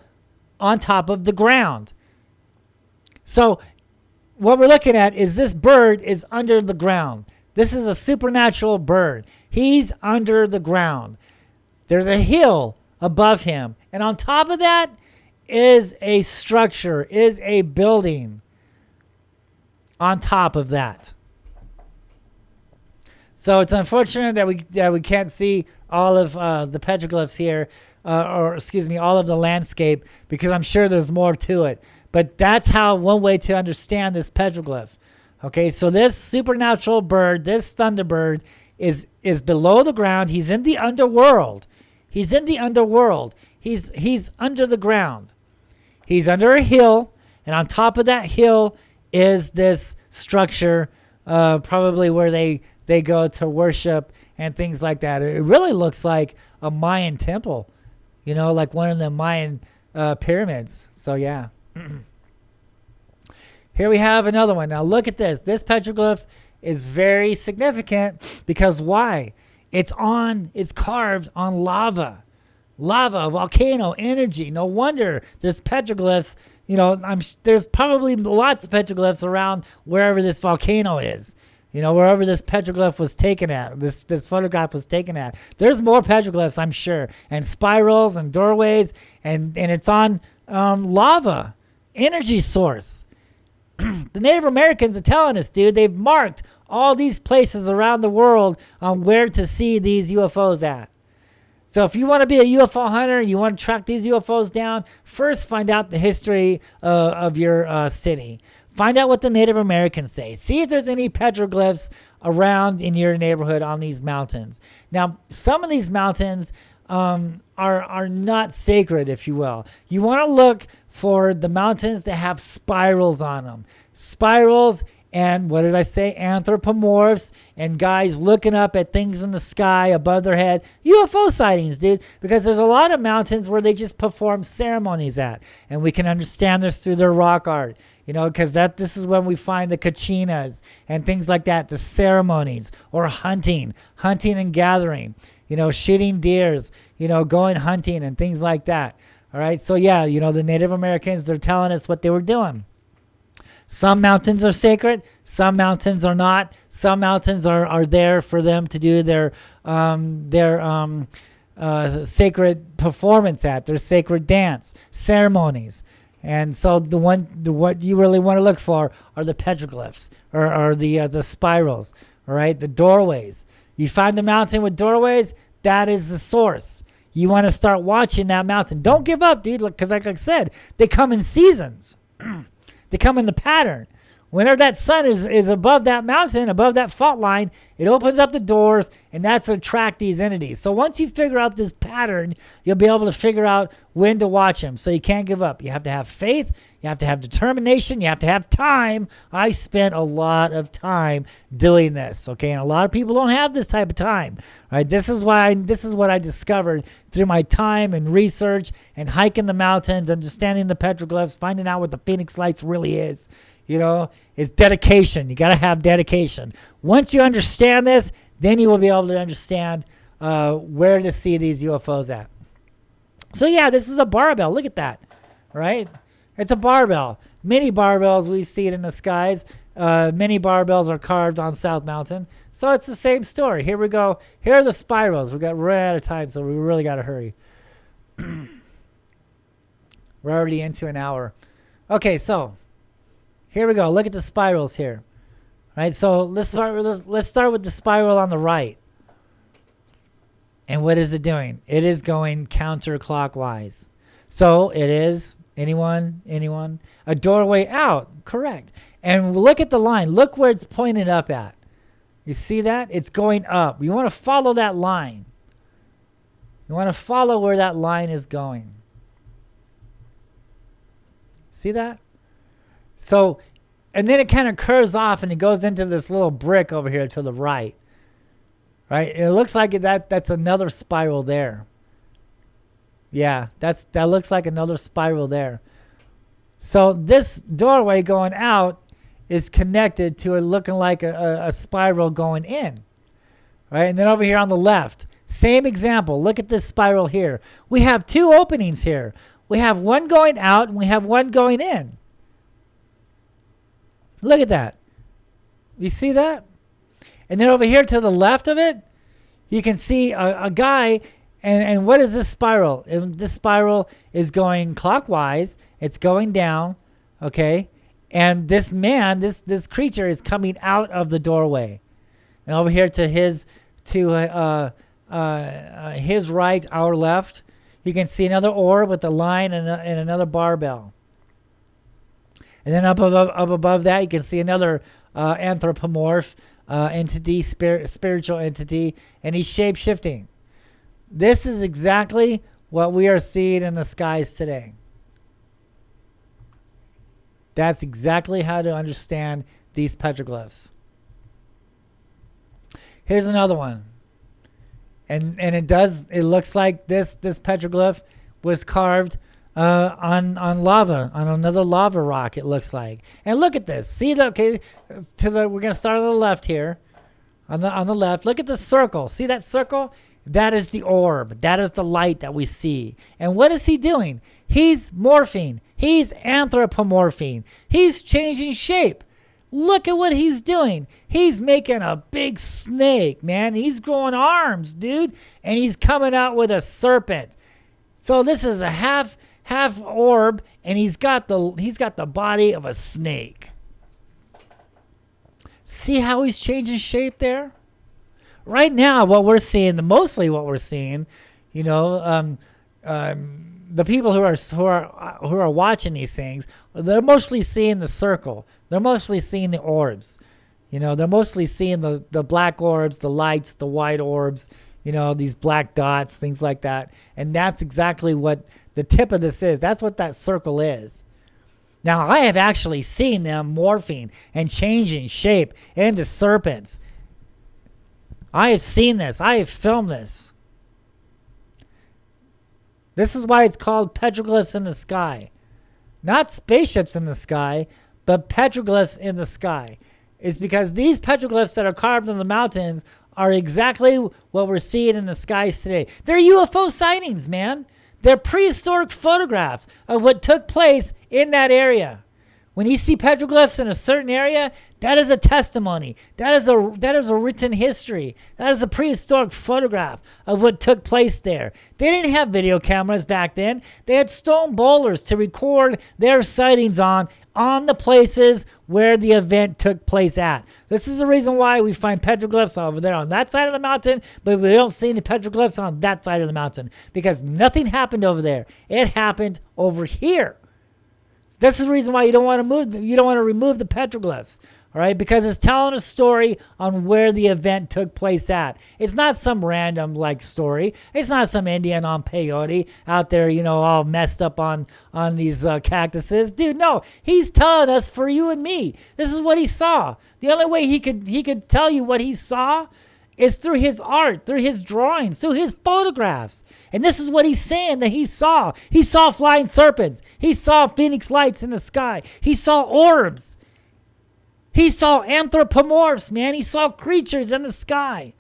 on top of the ground. So what we're looking at is this bird is under the ground. This is a supernatural bird. He's under the ground. There's a hill above him, and on top of that is a structure, is a building on top of that. So it's unfortunate that we can't see all of the petroglyphs here, all of the landscape, because I'm sure there's more to it. But that's one way to understand this petroglyph. Okay, so this supernatural bird, this thunderbird, is below the ground. He's in the underworld. He's in the underworld. He's under the ground. He's under a hill, and on top of that hill is this structure, probably where they go to worship and things like that. It really looks like a Mayan temple, like one of the Mayan pyramids. So yeah. Here we have another one. Now look at this. This petroglyph is very significant because why? It's carved on lava. Lava, volcano, energy. No wonder there's petroglyphs. There's probably lots of petroglyphs around wherever this volcano is. Wherever this petroglyph was taken at, this photograph was taken at. There's more petroglyphs, I'm sure, and spirals and doorways, and it's on lava, energy source. The Native Americans are telling us, dude, they've marked all these places around the world on where to see these UFOs at. So if you want to be a UFO hunter and you want to track these UFOs down, first find out the history of your city. Find out what the Native Americans say. See if there's any petroglyphs around in your neighborhood on these mountains. Now, some of these mountains are not sacred, if you will. You want to look for the mountains that have spirals on them. Spirals and, what did I say, anthropomorphs, and guys looking up at things in the sky above their head. UFO sightings, dude, because there's a lot of mountains where they just perform ceremonies at, and we can understand this through their rock art, because this is when we find the kachinas and things like that, the ceremonies, or hunting and gathering, shooting deers, going hunting and things like that. All right, so yeah, the Native Americans, they're telling us what they were doing. Some mountains are sacred, some mountains are not. Some mountains are there for them to do their sacred performance at, their sacred dance, ceremonies. And so what you really want to look for are the petroglyphs or the spirals, all right, the doorways. You find a mountain with doorways, that is the source. You want to start watching that mountain. Don't give up, dude, because like I said, they come in seasons. They come in the pattern. Whenever that sun is above that mountain, above that fault line, it opens up the doors, and that's to attract these entities. So once you figure out this pattern, you'll be able to figure out when to watch them. So you can't give up. You have to have faith. You have to have determination. You have to have time. I spent a lot of time doing this, okay? And a lot of people don't have this type of time, right? This is what I discovered through my time and research and hiking the mountains, understanding the petroglyphs, finding out what the Phoenix Lights really is. Is dedication. You got to have dedication. Once you understand this, then you will be able to understand where to see these UFOs at. So yeah, this is a barbell. Look at that, right? It's a barbell. Many barbells, we see it in the skies. many barbells are carved on South Mountain. So it's the same story. Here we go. Here are the spirals. We're out of time, so we really got to hurry. We're already into an hour. Okay, so here we go. Look at the spirals here. Right, so let's start with the spiral on the right. And what is it doing? It is going counterclockwise. So it is, anyone? A doorway out, correct. And look at the line. Look where it's pointed up at. You see that? It's going up. You want to follow that line. You want to follow where that line is going. See that? So, and then it kind of curves off and it goes into this little brick over here to the right. Right? It looks like that's another spiral there. Yeah, that looks like another spiral there. So this doorway going out is connected to it looking like a spiral going in. Right? And then over here on the left, same example. Look at this spiral here. We have two openings here. We have one going out and we have one going in. Look at that. You see that? And then over here to the left of it, you can see a guy. And what is this spiral? This spiral is going clockwise. It's going down. Okay. And this man, this creature is coming out of the doorway. And over here to his right, our left, you can see another orb with a line and another barbell. And then up above that, you can see another anthropomorph entity, spiritual entity, and he's shape-shifting. This is exactly what we are seeing in the skies today. That's exactly how to understand these petroglyphs. Here's another one. And it looks like this petroglyph was carved on lava, on another lava rock, it looks like. And look at this. See that? Okay, we're going to start on the left here. On the left, look at the circle. See that circle? That is the orb. That is the light that we see. And what is he doing? He's morphing. He's anthropomorphing. He's changing shape. Look at what he's doing. He's making a big snake, man. He's growing arms, dude. And he's coming out with a serpent. So this is a half orb, and he's got the body of a snake. See how he's changing shape there? Right now, mostly what we're seeing, the people who are watching these things, they're mostly seeing the circle. They're mostly seeing the orbs. They're mostly seeing the black orbs, the lights, the white orbs, these black dots, things like that. And that's exactly what the tip of this is. That's what that circle is. Now, I have actually seen them morphing and changing shape into serpents. I have seen this. I have filmed this. This is why it's called petroglyphs in the sky. Not spaceships in the sky, but petroglyphs in the sky. It's because these petroglyphs that are carved in the mountains are exactly what we're seeing in the skies today. They're UFO sightings, man. They're prehistoric photographs of what took place in that area. When you see petroglyphs in a certain area, that is a testimony. That is a written history. That is a prehistoric photograph of what took place there. They didn't have video cameras back then. They had stone boulders to record their sightings on the places where the event took place at. This is the reason why we find petroglyphs over there on that side of the mountain, but we don't see any petroglyphs on that side of the mountain because nothing happened over there. It happened over here. This is the reason why you don't want to remove the petroglyphs, all right? Because it's telling a story on where the event took place at. It's not some random story. It's not some Indian on peyote out there, all messed up on these cactuses. Dude, no, he's telling us for you and me. This is what he saw. The only way he could tell you what he saw is through his art, through his drawings, through his photographs. And this is what he's saying that he saw. He saw flying serpents. He saw phoenix lights in the sky. He saw orbs. He saw anthropomorphs, man. He saw creatures in the sky.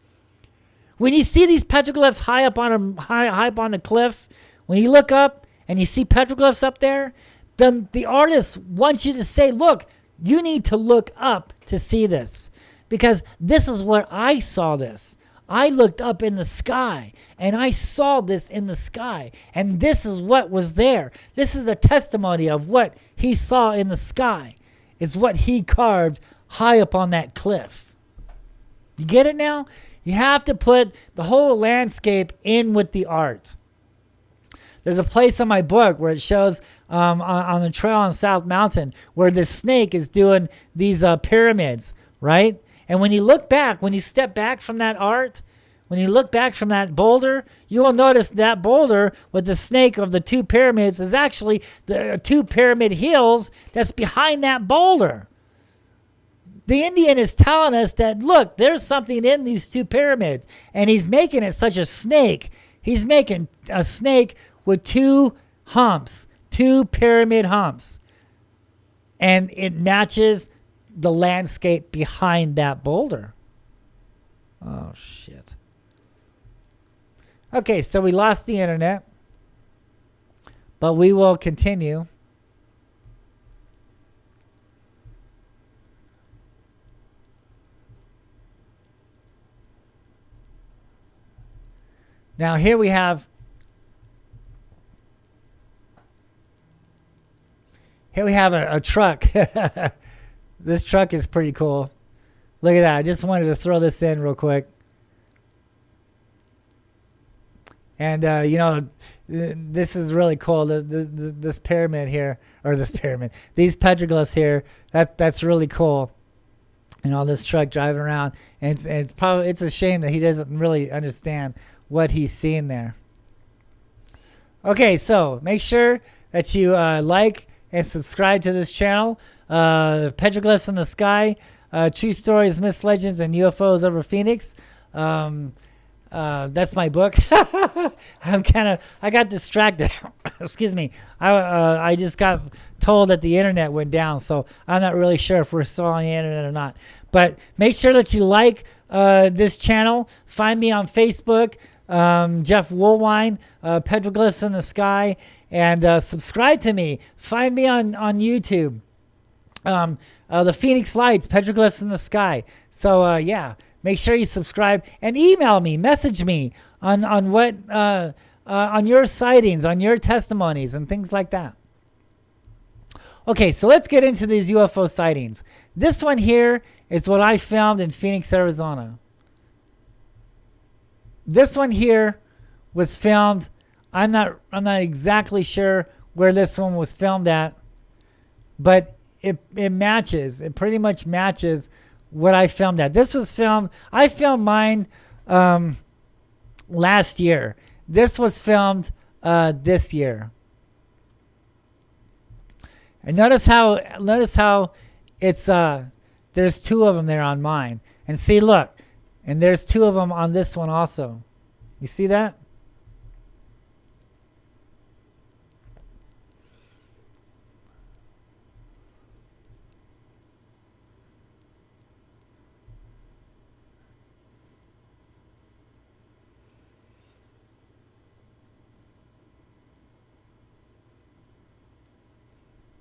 When you see these petroglyphs high up on the cliff, when you look up and you see petroglyphs up there, then the artist wants you to say, look, You need to look up to see this, because this is what I saw this. I looked up in the sky and I saw this in the sky, and this is what was there. This is a testimony of what he saw in the sky, is what he carved high up on that cliff. You get it now? You have to put the whole landscape in with the art. There's a place in my book where it shows on the trail on South Mountain where the snake is doing these pyramids, right? And when you look back, when you step back from that art, when you look back from that boulder, you will notice that boulder with the snake of the two pyramids is actually the two pyramid hills that's behind that boulder. The Indian is telling us that, look, there's something in these two pyramids, and he's making it such a snake. He's making a snake with two humps, two pyramid humps, and it matches the landscape behind that boulder. Oh, shit. Okay, so we lost the internet, but we will continue. Now here we have a truck. This truck is pretty cool. Look at that. I just wanted to throw this in real quick. And, this is really cool. This pyramid here, or this pyramid, these petroglyphs here, that's really cool. This truck driving around. And it's a shame that he doesn't really understand what he's seeing there. Okay, so make sure that you like and subscribe to this channel. Petroglyphs in the Sky, True Stories, Myths, Legends, and UFOs over Phoenix. That's my book. I got distracted. Excuse me. I just got told that the internet went down, so I'm not really sure if we're still on the internet or not. But make sure that you like this channel. Find me on Facebook, Jeff Woolwine, Petroglyphs in the Sky, and subscribe to me. Find me on YouTube. The Phoenix Lights, Petroglyphs in the Sky. So yeah, make sure you subscribe and email me, message me on what on your sightings, on your testimonies, and things like that. Okay, so let's get into these UFO sightings. This one here is what I filmed in Phoenix, Arizona. This one here was filmed. I'm not exactly sure where this one was filmed at, but it matches. It pretty much matches what I filmed at. This was filmed. I filmed mine last year. This was filmed this year. And notice how it's there's two of them there on mine. And see, look, and there's two of them on this one also. You see that?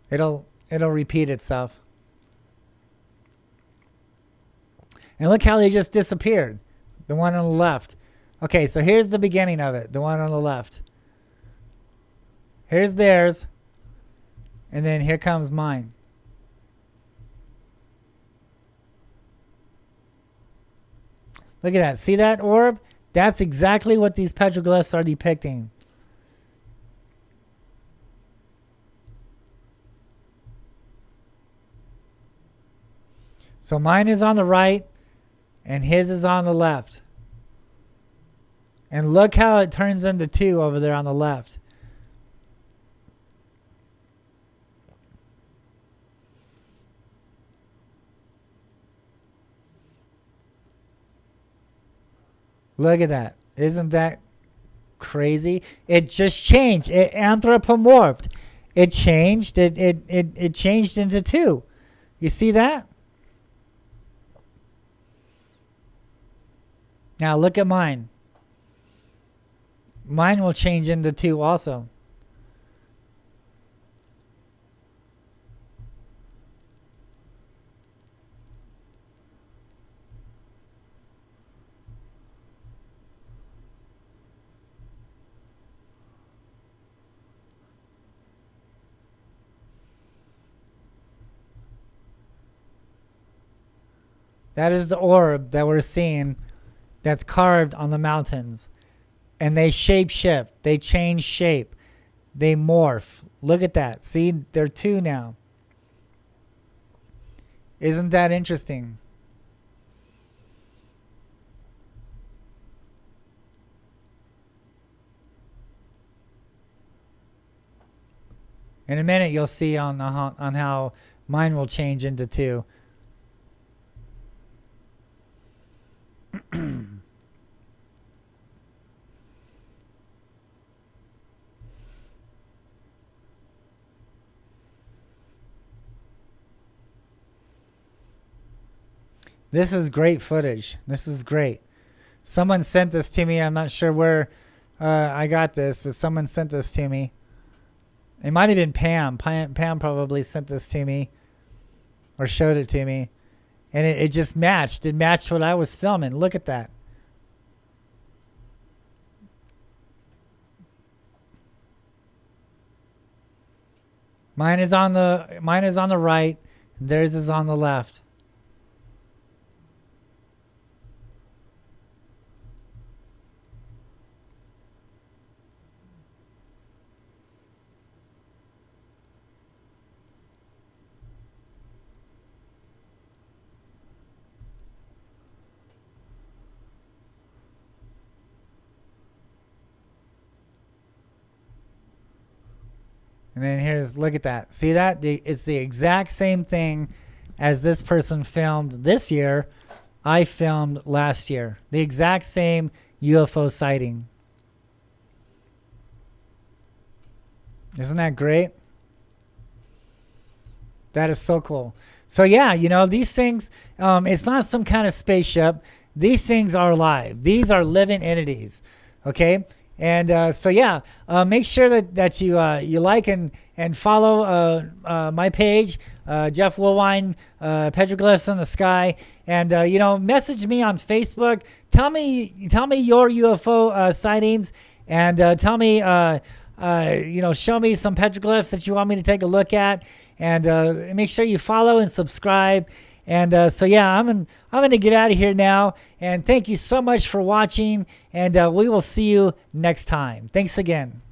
It'll repeat itself. And look how they just disappeared. The one on the left. Okay, so here's the beginning of it. The one on the left. Here's theirs. And then here comes mine. Look at that. See that orb? That's exactly what these petroglyphs are depicting. So mine is on the right and his is on the left. And look how it turns into two over there on the left. Look at that. Isn't that crazy? It just changed. It anthropomorphed. It changed. It changed into two. You see that? Now look at mine. Mine will change into two also. That is the orb that we're seeing that's carved on the mountains. And they shape shift. They change shape. They morph. Look at that. See, they're two now. Isn't that interesting? In a minute, you'll see on how mine will change into two. This is great footage. This is great. Someone sent this to me. I'm not sure where I got this, but someone sent this to me. It might have been Pam. Pam probably sent this to me or showed it to me. And it just matched. It matched what I was filming. Look at that. Mine is on the right. Theirs is on the left. And then here's, look at that. See that? It's the exact same thing as this person filmed this year. I filmed last year. The exact same UFO sighting. Isn't that great? That is so cool. So yeah, you know, these things, it's not some kind of spaceship. These things are alive. These are living entities. Okay? And so yeah, make sure that you like and follow my page, Jeff Woolwine, Petroglyphs in the Sky, and you know, message me on Facebook. Tell me your UFO sightings, and tell me you know, show me some petroglyphs that you want me to take a look at, and make sure you follow and subscribe. And so yeah, I'm gonna get out of here now, and thank you so much for watching, and we will see you next time. Thanks again.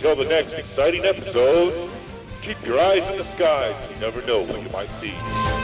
Until the next exciting episode, keep your eyes in the skies. You never know what you might see.